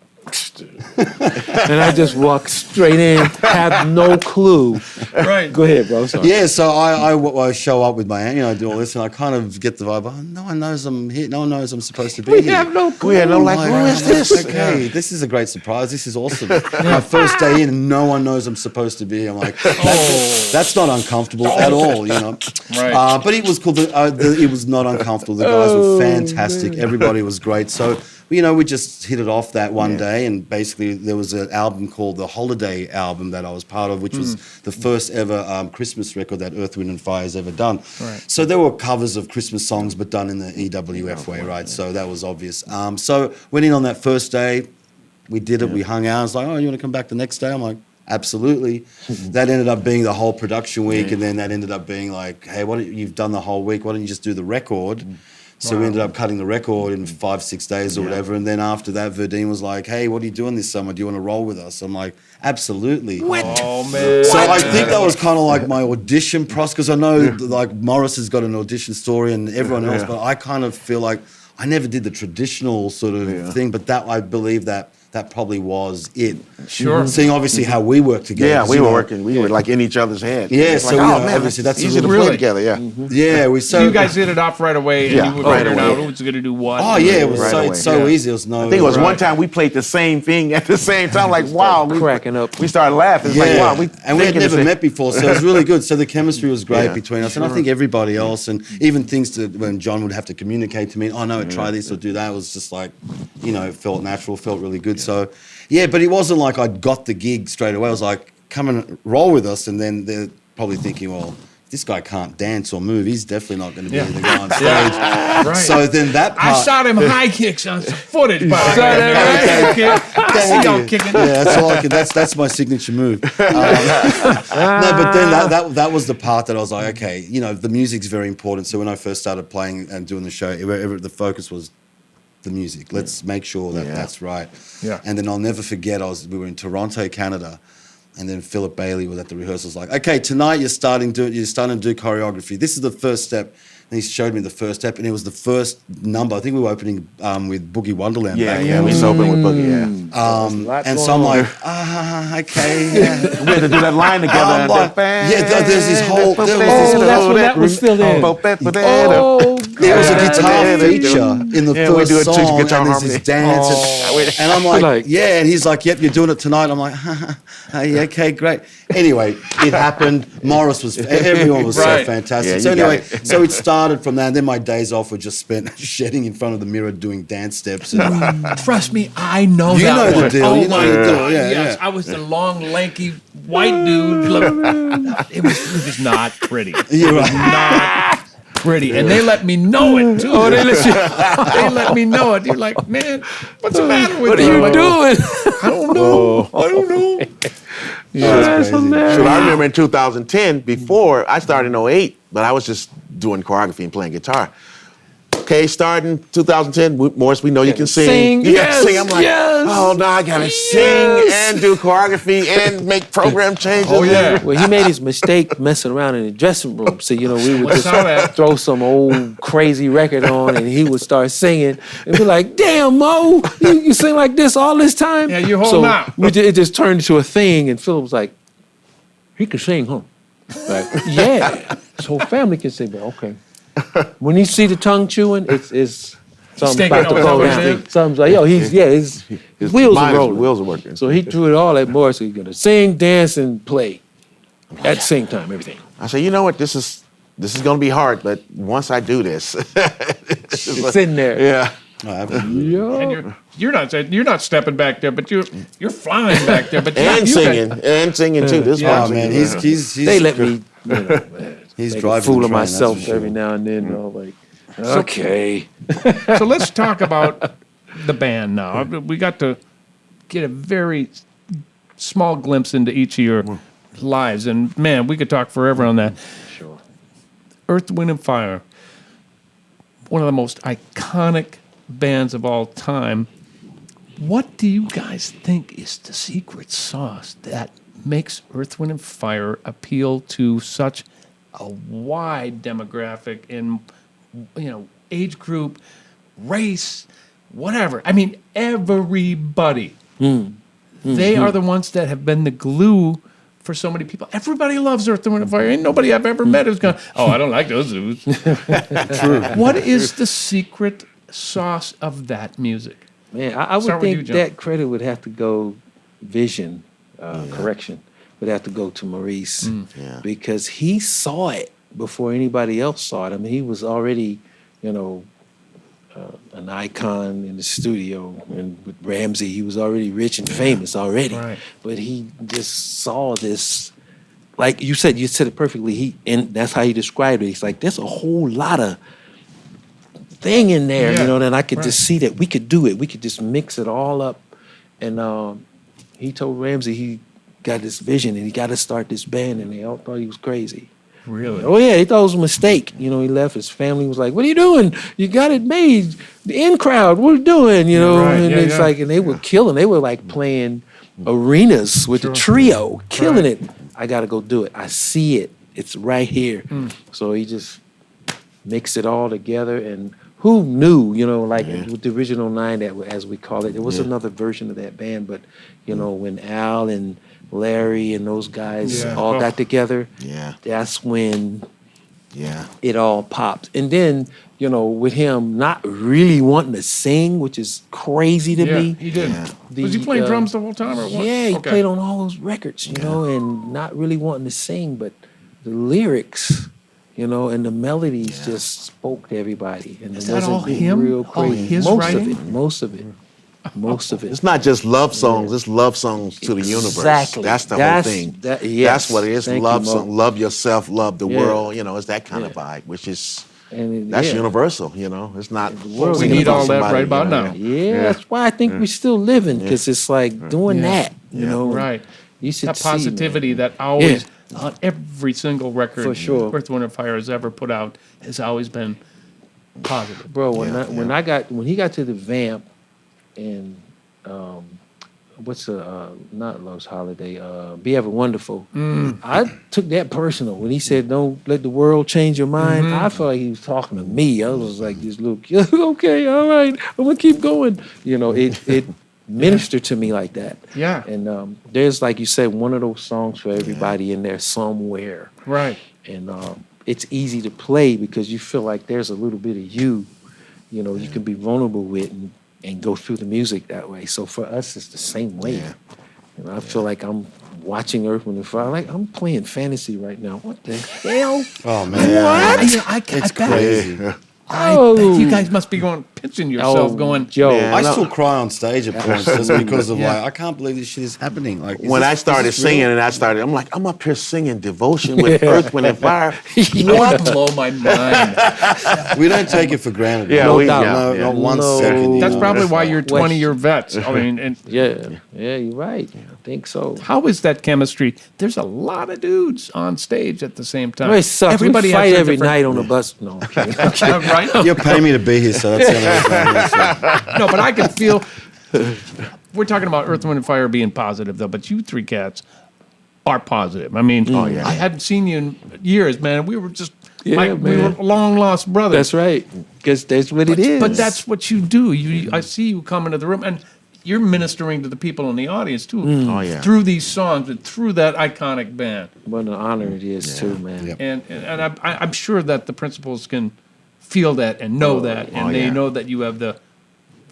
And I just walk straight in, have no clue. Right. Go ahead, bro. Sorry. yeah. So I show up with my amp, you know, I do all this, and I kind of get the vibe. Oh, no one knows I'm here. No one knows I'm supposed to be We here. have no clue. We had no like, Like, who is this? Okay, this is a great surprise. This is awesome. My first day in, no one knows I'm supposed to be. I'm like, that's not uncomfortable at all, you know. Right. But it was cool. It was not uncomfortable. The guys were fantastic. Everybody was great. So, you know, we just hit it off that one day, and basically there was an album called the Holiday album that I was part of, which was the first ever Christmas record that Earth, Wind & Fire has ever done. Right. So there were covers of Christmas songs, but done in the EWF way, right? So that was obvious. So went in on that first day. We did it. We hung out. I was like, oh, you want to come back the next day? I'm like, absolutely. That ended up being the whole production week, and then that ended up being like, hey, you've done the whole week. Why don't you just do the record? So we ended up cutting the record in 5-6 days or whatever. And then after that, Verdine was like, hey, what are you doing this summer? Do you want to roll with us? I'm like, absolutely. Oh, man. So I think that was kind of like my audition process, because I know like Morris has got an audition story and everyone else, but I kind of feel like I never did the traditional sort of thing, but that I believe that probably was it. Sure. Seeing obviously how we work together. Yeah, 'cause, we you were know, working. We were like in each other's head. Yeah, It's so, like, you oh know, man, obviously that's easy to really- play together. Yeah. Yeah, we so You guys hit it off right away, and Yeah, you were right figuring away. out who's going to do what. Oh yeah, it was Right so away. it's so easy. It was no. I think it was one time we played the same thing at the same time. Like, wow, cracking up. We started laughing. It's Yeah, like, wow, and we had thinking the never same- met before, so it was really good. So the chemistry was great Yeah, between us, and I think everybody else, and even things when John would have to communicate to me, oh no, try this or do that, it was just like, you know, it felt natural, felt really good. So, yeah, but it wasn't like I got the gig straight away. I was like, come and roll with us, and then they're probably thinking, well, this guy can't dance or move. He's definitely not going to be Yeah. the guy on stage. Right. So then that part, I shot him high kicks on some footage, by the way. I see y'all kicking. yeah, that's all I can. That's my signature move. No, but then that was the part that I was like, okay, you know, the music's very important. So when I first started playing and doing the show, the focus was the music. Let's make sure that that's right. Yeah. And then I'll never forget, we were in Toronto, Canada, and then Philip Bailey was at the rehearsals like, okay, tonight you're starting to do choreography. This is the first step. And he showed me the first step, and it was the first number. I think we were opening with Boogie Wonderland. Yeah, yeah, we was open with Boogie, And so I'm like, okay, yeah. We had to do that line together. I'm like, yeah, there's this whole... That's when that was still in. There was a guitar feature in the we do a first song, guitar and there's this dance. And I'm like, yeah, and he's like, yep, you're doing it tonight. I'm like, yeah, okay, great. Anyway, it happened. Morris was, everyone was Right. so fantastic. Yeah, So you got anyway, it. so it started from that. And then my days off were just spent shedding in front of the mirror doing dance steps. And, Trust me, I know You that know the one. deal, Oh you know my the deal, God, yeah, yes. yeah. I was the long, lanky, white dude. It was not pretty. You're right. Not pretty. And they let me know it, too. Oh, they let me know it. You're like, man, what's the matter with What are you? you Like, doing? I don't know. I don't know. That's hilarious. So I remember in 2010, before I started in 08, but I was just doing choreography and playing guitar. Okay, starting 2010, Morris, we know you can sing. Sing, You gotta yes, sing. I'm like, yes. oh, now I gotta sing and do choreography and make program changes. Oh, yeah. Well, he made his mistake messing around in the dressing room. So, you know, we would What's just all that? throw some old crazy record on and he would start singing and be like, damn, Mo, you sing like this all this time? Yeah, you hold so out. it just turned into a thing and Philip was like, he can sing, huh? Like, yeah. His whole family can sing, but okay. When you see the tongue chewing, it's something's Stinking about to over go his down. head? Something's like, yo, his wheels are rolling. Wheels are working. So he threw it all at Morris. He's gonna sing, dance, and play at the same time. Everything. I said, you know what? This is going to be hard, but once I do this, It's in there. yeah. And you're not stepping back there, but you're flying back there. But And you singing too. This Yeah. one's Oh, man, singing. he's They let me, he's make a driving fool the of train, that's myself for sure. every now and then. Like, okay. So let's talk about the band now. We got to get a very small glimpse into each of your lives, and man, we could talk forever on that. Sure. Earth, Wind, and Fire, one of the most iconic bands of all time. What do you guys think is the secret sauce that makes Earth, Wind, and Fire appeal to such a wide demographic in, age group, race, whatever? I mean, everybody. They are the ones that have been the glue for so many people. Everybody loves Earth, Wind, and Fire. Ain't nobody I've ever met who's going, oh, I don't like those dudes. True. What is the secret sauce of that music? Man, I would Start with you, think John. that credit would have to go vision, correction, would have to go to Maurice Yeah. because he saw it before anybody else saw it. I mean, he was already, an icon in the studio, and with Ramsey, he was already rich and famous already. Right. But he just saw this, like you said it perfectly. And that's how he described it. He's like, there's a whole lot of thing in there, Yeah. that I could Right. just see that we could do it. We could just mix it all up. And he told Ramsey he got this vision and he got to start this band, and they all thought he was crazy. Really? Oh yeah, he thought it was a mistake. He left. His family was like, "What are you doing? You got it made. The in crowd, what are you doing?" Right, And yeah, it's yeah. like, and they were killing. They were like playing arenas with the trio, killing it. I got to go do it. I see it. It's right here. So he just mixed it all together. And who knew? With the original 9, as we call it, there was another version of that band. But when Al and Larry and those guys Yeah. all Oh. got together, Yeah. that's when Yeah. it all popped. And then, with him not really wanting to sing, which is crazy to me. He did. Yeah. Was he playing drums the whole time, or what? Yeah, he Okay. played on all those records, and not really wanting to sing, but the lyrics, and the melodies just spoke to everybody. And Is it that all wasn't him? real All crazy. his most writing? of it. Most of it. Most of it. It's not just love songs. It's love songs to the universe. Exactly. That's the whole thing. That's what it is. Thank Love you, Mo. song. Love yourself. Love the Yeah. world. It's that kind of Yeah. vibe, which is And that's yeah. universal. It's not. world We is need all that somebody, right about now. Yeah, that's why I think we're still living, because it's like doing Yeah. that, you know. Right. You should That see, man. positivity that always, on every single record For sure. Earth, Wind, and Fire has ever put out has always been positive. Bro, when he got to the Vamp and not Love's Holiday, Be Ever Wonderful, I took that personal. When he said, "Don't let the world change your mind," I felt like he was talking to me. I was like this little kid, okay, all right, I'm gonna keep going. It ministered to me like that. Yeah. And there's, like you said, one of those songs for everybody in there somewhere. Right. And it's easy to play because you feel like there's a little bit of you can be vulnerable with and go through the music that way. So for us, it's the same way. Yeah. I feel like I'm watching Earth, Wind, and Fire. Like I'm playing fantasy right now. What the hell? Oh man, it's crazy. You guys must be pinching yourself, going, Joe. Man. I no. still cry on stage at points just because of I can't believe this shit is happening. Like When I started singing I'm like, I'm up here singing devotion with Earth, Wind, and Fire. what? Blow my mind. we don't take it for granted. Yeah, No we- doubt. yeah, yeah. Not 1 No. second. That's probably why you're West. 20-year vets. I mean, and Yeah, you're right. I think so. how is that chemistry? There's a lot of dudes on stage at the same time. Well, it sucks. Everybody we has fight their every different- night on the bus. No, I'm kidding. right? You're paying me to be here, so that's the only reason I'm here, so. No, but I can feel. We're talking about Earth, Wind, and Fire being positive, though. But you three cats are positive. I mean, I hadn't seen you in years, man. We were just we man. were long lost brothers. That's right. Because that's what it is. But that's what you do. I see you come into the room, and you're ministering to the people in the audience too. Oh, yeah. Through these songs and through that iconic band. what an honor it is too, man. Yep. And I'm sure that the principals can feel that and know that, and they know that you have the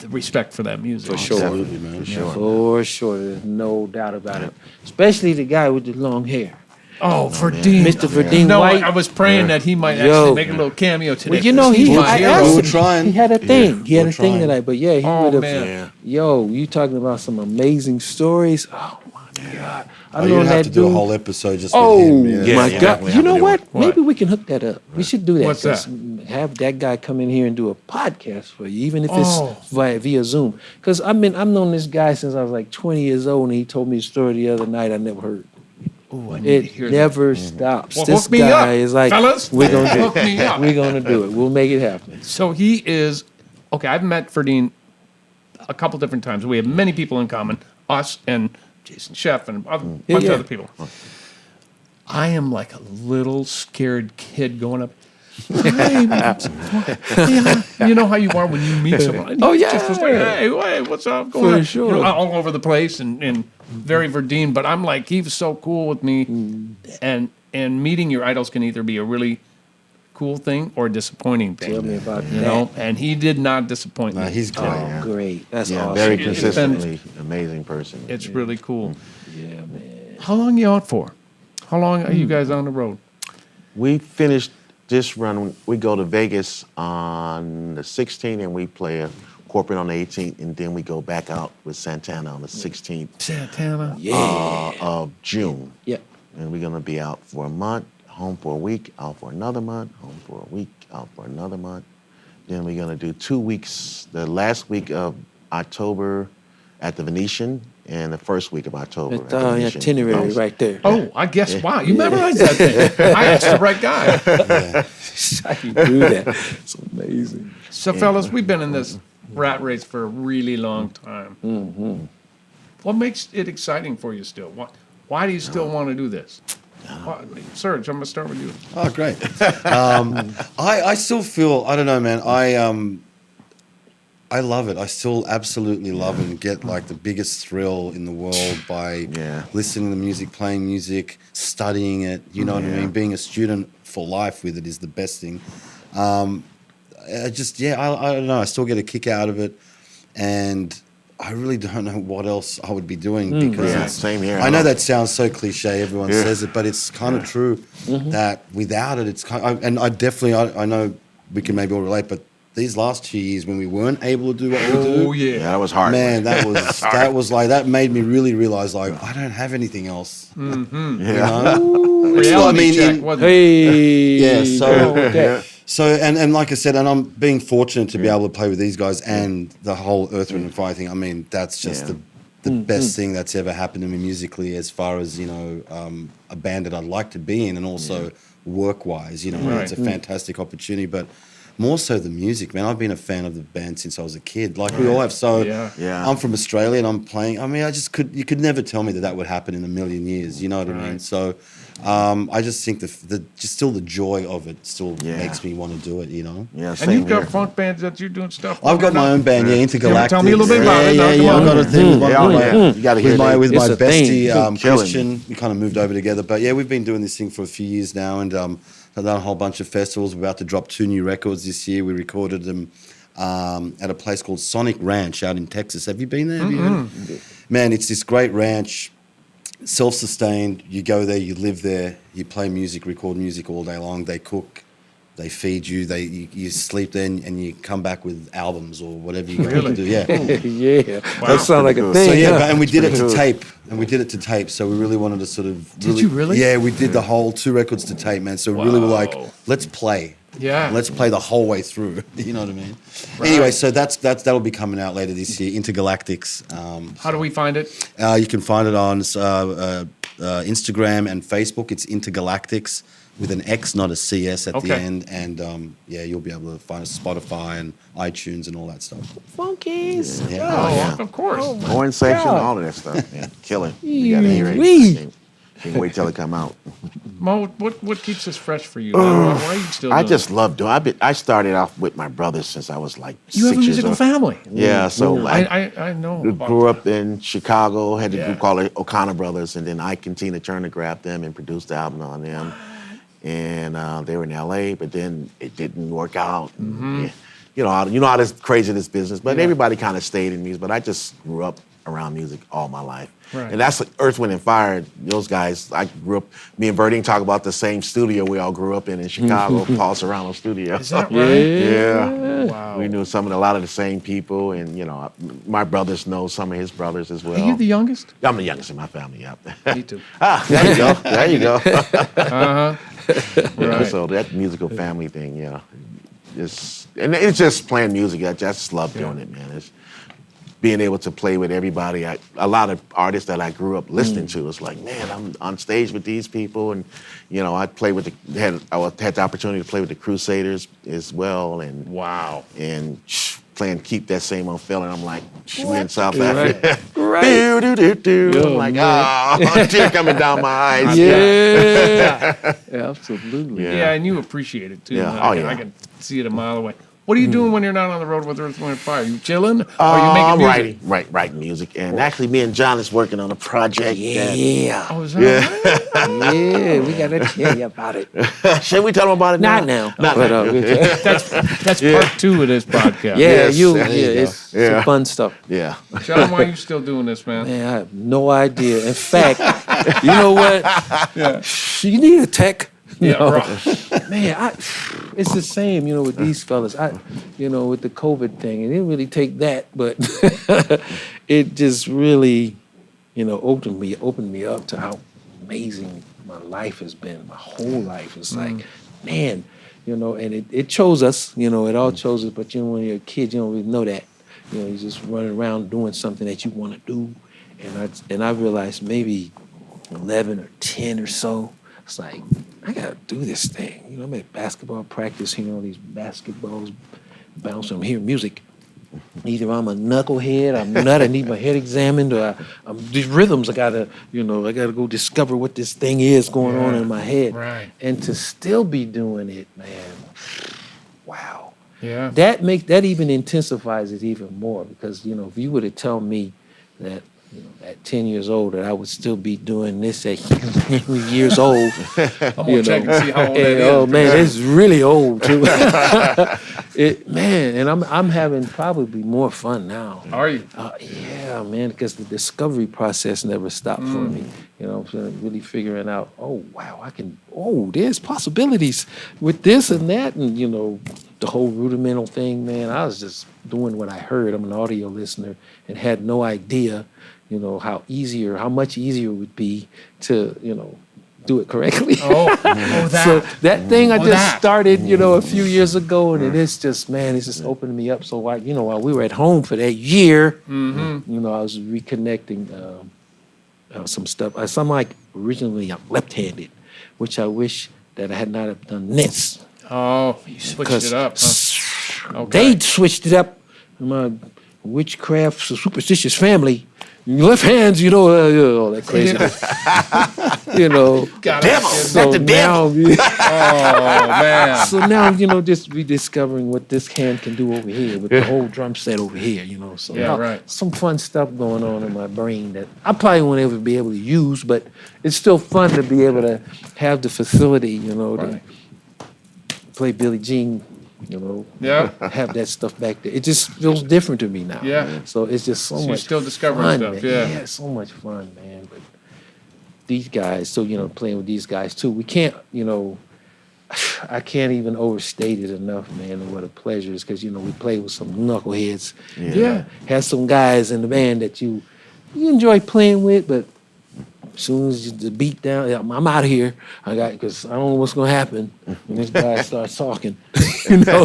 respect for that music. For sure. Absolutely, man. For sure. There's no doubt about it. Especially the guy with the long hair. Oh, Verdine. Mr. Verdine No, White. I was praying that he might Yo. actually make a little cameo today. Well, He's my I hero. asked We're him. trying. He had a thing. He had we're a thing trying. tonight. But yeah, he Oh, would have. man. Yo, you talking about some amazing stories? Oh my God! I You'd know have that to do a dude. whole episode just Oh with him. my yeah, God! definitely You have know to do what? it. Maybe we can hook that up. We should do that. What's that? 'cause Have that guy come in here and do a podcast for you, even if it's Oh. via Zoom. Because I've known this guy since I was like 20 years old, and he told me a story the other night I never heard. Ooh, I need to It hear never that. stops. Well, This hook me guy up, is like, fellas. we're gonna do Hook me up. We're gonna do it. We'll make it happen. So he is okay. I've met Verdine a couple different times. We have many people in common, us and Jason Sheff and a bunch of other people. I am like a little scared kid going up. Hey, you know how you are when you meet someone. Oh, yeah. Just was like, hey, what's up? Going on? sure. You know, all over the place and very Verdine. But I'm like, he was so cool with me, and meeting your idols can either be a really cool thing or a disappointing thing. Tell me about You that. know, and he did not disappoint me. Nah, he's great. Oh, great. That's Yeah, awesome. very It's consistently amazing person. It's really cool. Yeah, man. How long you out for? How long are you guys on the road? We finished this run. We go to Vegas on the 16th, and we play a corporate on the 18th, and then we go back out with Santana on the 16th Santana. of June. Yeah. And we're gonna be out for a month, home for a week, out for another month, home for a week, out for another month. Then we're gonna do 2 weeks, the last week of October at the Venetian, and the first week of October at It's the Venetian. itinerary right there. Oh, I guess. Wow, you memorized that thing. I asked the right guy. How you do that? It's amazing. So, fellas, we've been in this rat race for a really long time. Mm-hmm. What makes it exciting for you still? Why do you still want to do this? Serge, I'm going to start with you. Oh, great. I still feel, I don't know, man. I love it. I still absolutely love it and get like the biggest thrill in the world by listening to music, playing music, studying it. You know what I mean? Being a student for life with it is the best thing. I don't know. I still get a kick out of it. And I really don't know what else I would be doing because Yeah, same here. I know that sounds so cliche. Everyone says it, but it's kind of true that without it, it's kind of, and I definitely, I know we can maybe all relate, but these last 2 years when we weren't able to do what we do. Yeah, that was hard. Man, that made me really realize like I don't have anything else. Mm-hmm. You know? Reality check, wasn't it? Yeah, Yeah. so and like I said, and I'm being fortunate to be able to play with these guys and the whole Earth, Wind and Fire thing. I mean, that's just the best thing that's ever happened to me musically, as far as, you know, a band that I'd like to be in, and also work-wise, you know, it's a fantastic opportunity. But more so the music, man. I've been a fan of the band since I was a kid, like we all have. So I'm from Australia and I'm playing. I mean, you could never tell me that would happen in a million years. You know what I mean? So I just think still the joy of it still makes me want to do it, you know? Yeah, And you've got funk bands that you're doing stuff I've got my own band, Intergalactic. Tell me a little bit about it. Yeah. I've got a thing with You gotta hear with my It's a bestie, thing. Christian. We kind of moved over together. But yeah, we've been doing this thing for a few years now, and I've done a whole bunch of festivals. We're about to drop 2 new records this year. We recorded them at a place called Sonic Ranch out in Texas. Have you been there? Have you heard? Man, it's this great ranch, self-sustained. You go there, you live there, you play music, record music all day long. They cook, they feed you, you sleep there, and you come back with albums or whatever you're going to do. Yeah. Yeah. That sounds like a thing. So yeah, huh? and we did it to tape, So we really wanted to sort of. Did you really? Yeah, we did the whole 2 records to tape, man. So we really were like, let's play. Yeah. Let's play the whole way through. You know what I mean? Anyway, so that'll be coming out later this year. Intergalactics. How do we find it? You can find it on Instagram and Facebook. It's Intergalactics with an X, not a CS at the end. And you'll be able to find us Spotify and iTunes and all that stuff. Funkies. Of course. Orange section, all of that stuff, man. Killer. You gotta hear it. Can't wait till it come out. Mo, what keeps this fresh for you? Why are you still doing I just love doing. I started off with my brothers since I was like You 6 have a years musical old. family. Yeah, so I know. about grew that. up in Chicago, had a group called O'Connor Brothers, and then Ike and Tina Turner grabbed them and produced the album on them. And they were in LA, but then it didn't work out. Yeah. You know how this crazy this business, but everybody kind of stayed in music. But I just grew up around music all my life. Right. And that's like Earth, Wind and Fire. Those guys, I grew up, me and Verdine talk about the same studio we all grew up in Chicago, Paul Serrano studio. Is that right? Yeah. Wow. We knew a lot of the same people, and, you know, my brothers know some of his brothers as well. Are you the youngest? I'm the youngest in my family, yeah. Me too. There you go. There you go. Right. So that musical family thing, yeah. It's just playing music. I just love doing it, man. It's being able to play with everybody. A lot of artists that I grew up listening to. It's like, man, I'm on stage with these people, and you know, I had the opportunity to play with the Crusaders as well, and Wow. and playing Keep That Same Old Feeling. I'm like, we're in South Africa. Right. Do. I'm like, tear coming down my eyes. Yeah. Absolutely. Yeah, and you appreciate it too. Yeah. man. Oh, I yeah. can see it a mile away. What are you doing when you're not on the road with Earth, Wind and Fire? You chilling? Or are you making music? Writing music. And actually, me and John is working on a project. Yeah. Oh, is that right? Yeah, we got to tell you about it. Should we tell them about it now? Not now. Not But, now. That's part 2 of this podcast. Yeah, Yes, there you go. it's some fun stuff. Yeah. John, why are you still doing this, man? Man, I have no idea. In fact, you know what? Yeah. You need a tech. Yeah, No. right. Man, it's the same, you know, with these fellas. With the COVID thing, it didn't really take that, but it just really, opened me up to how amazing my life has been. My whole life. It's like, man, and it chose us, it all chose us. But when you're a kid, you don't really know that. You're just running around doing something that you want to do, and I realized maybe 11 or 10 or so. It's like, I gotta do this thing. I'm at basketball practice, these basketballs bounce. I'm hearing music. Either I'm a knucklehead, I'm nut, I need my head examined, or these rhythms, I gotta go discover what this thing is going on in my head. Right. And to still be doing it, man, wow. Yeah. That even intensifies it even more, because, if you were to tell me that, at 10 years old, that I would still be doing this at years old. I'm gonna check and see how old that is. Oh man, it's really old too. And I'm having probably more fun now. Are you? Yeah, man, because the discovery process never stopped for me. I'm really figuring out, oh wow, there's possibilities with this and that, and the whole rudimental thing, man, I was just doing what I heard. I'm an audio listener and had no idea, how much easier it would be to, do it correctly. That. So that thing I just that. started, a few years ago, and it's just opened me up. So while we were at home for that year, I was reconnecting some stuff. Originally I'm left-handed, which I wish that I had not have done this. Oh, you switched it up. Huh? They switched it up. My witchcraft superstitious family. Left hands, all that crazy. Got Devil. it. So the now, Oh man. so now, just rediscovering what this hand can do over here with the whole drum set over here, So Yeah, now, right. some fun stuff going on in my brain that I probably won't ever be able to use, but it's still fun to be able to have the facility, to play Billie Jean, Yeah. have that stuff back there. It just feels different to me now. Yeah. So it's just so you're much still discovering fun, stuff, man. yeah. So much fun, man. But these guys, so playing with these guys too, we can't, I can't even overstate it enough, man, what a pleasure it is, because we play with some knuckleheads. Yeah. Have some guys in the band that you enjoy playing with, but as soon as the beat down, I'm out of here. Because I don't know what's gonna happen when this guy starts talking.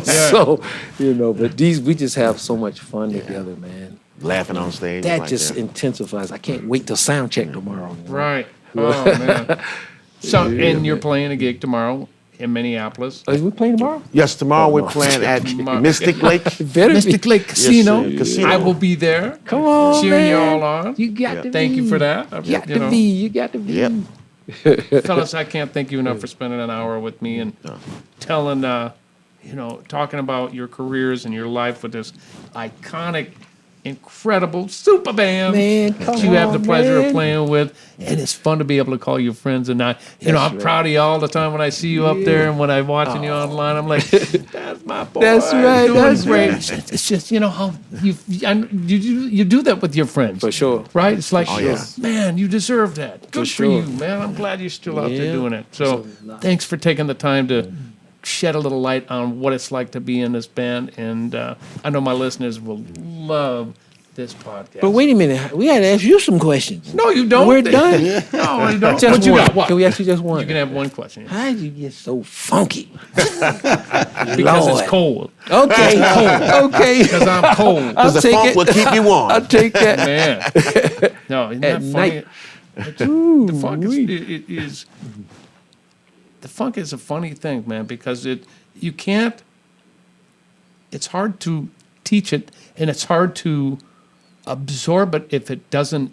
So but we just have so much fun together, man. Laughing on stage. That like just intensifies. I can't wait till sound check tomorrow. Right. Oh man. So and you're playing a gig tomorrow in Minneapolis. Are we playing tomorrow? Yes, tomorrow we're no. playing at Tomorrow. Mystic Lake. Better Mystic be. Lake Casino. sir. Casino. I will be there. Come on, Cheering you man. all on. You got to be. Thank you for that. You got to be. You got to be. Yep. Fellas, I can't thank you enough for spending an hour with me and telling, talking about your careers and your life with this iconic, incredible super band Man, that come you have the on, pleasure man. of playing with. And it's fun to be able to call you friends. And I'm right. proud of you all the time when I see you up there and when I'm watching you online. I'm like, that's my boy. That's right, Doing that's great. right. It's just, how you do that with your friends. For sure. Right? It's like, yeah. man, you deserve that. Good for sure. you, man. I'm glad you're still out there Yeah. doing it. So thanks for taking the time to shed a little light on what it's like to be in this band. And I know my listeners will love this podcast. But wait a minute. We got to ask you some questions. No, you don't. We're done. No, you don't. Just What you one. got? What? Can we ask you just one? You can have one question. How did you get so funky? Because Lord. it's cold. Okay. Okay. Because I'm cold. I'll The take funk it. will keep you warm. I'll take that. Man. No, isn't that At funny? night. The funk is the funk is a funny thing, man, because you can't. It's hard to teach it, and it's hard to absorb it if it doesn't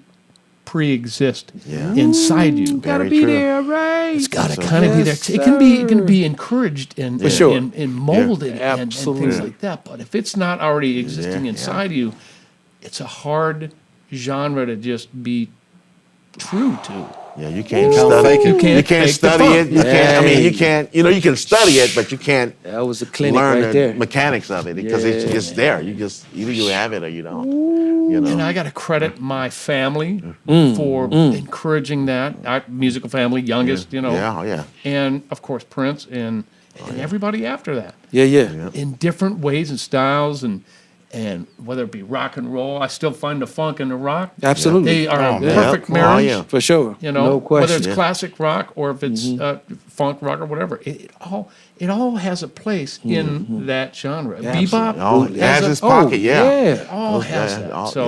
pre-exist inside you. Gotta Very be true. there, right? It's got to kind of be there. Yes, It can be encouraged and sure. and molded and Absolutely. things like that. But if it's not already existing inside you, it's a hard genre to just be true to. Yeah, you can't Can't study fake it. You can't You can't fake the study funk. it. You can't. I mean, you can't. You can study it, but you can't That was a clinic learn right the there. mechanics of it because it's there. You just either you have it or you don't. And I got to credit my family for encouraging that. Our musical family, youngest, Yeah. and of course Prince and everybody after that. Yeah. In different ways and styles and whether it be rock and roll, I still find the funk and the rock. Absolutely. They are a yeah. perfect Oh, marriage. yeah. For sure. Whether No question. it's classic rock or if it's funk rock or whatever, it all has a place in that genre. Bebop Oh, it has its pocket. it all has yeah. that. Oh, So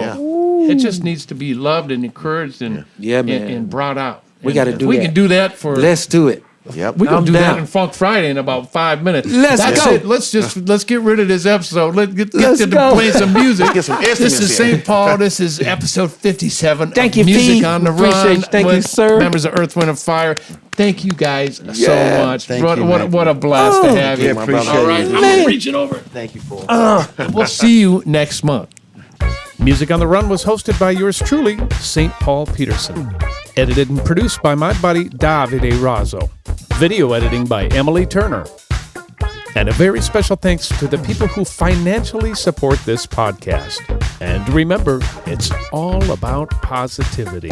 yeah. it just needs to be loved and encouraged and Yeah, man. and brought out. We And gotta if do we that. can do that for Let's do it. Yep. we can I'm do that down. in Funk Friday in about 5 minutes. Let's go. It. Let's get rid of this episode. Let's get to go. play some music. Get some This instruments is here. St. Paul. This is episode 57. Thank of you, Music Pete. on the Appreciate Run. you. Thank you, with sir. Members of Earth, Wind, and Fire. Thank you guys so Yeah. much. Thank What, you, what, man. what a blast to have you. my brother. All right, I'm Man. reaching over. Thank you for. We'll see you next month. Music on the Run was hosted by yours truly, St. Paul Peterson. Edited and produced by my buddy Davide Raso. Video editing by Emily Turner. And a very special thanks to the people who financially support this podcast. And remember, it's all about positivity.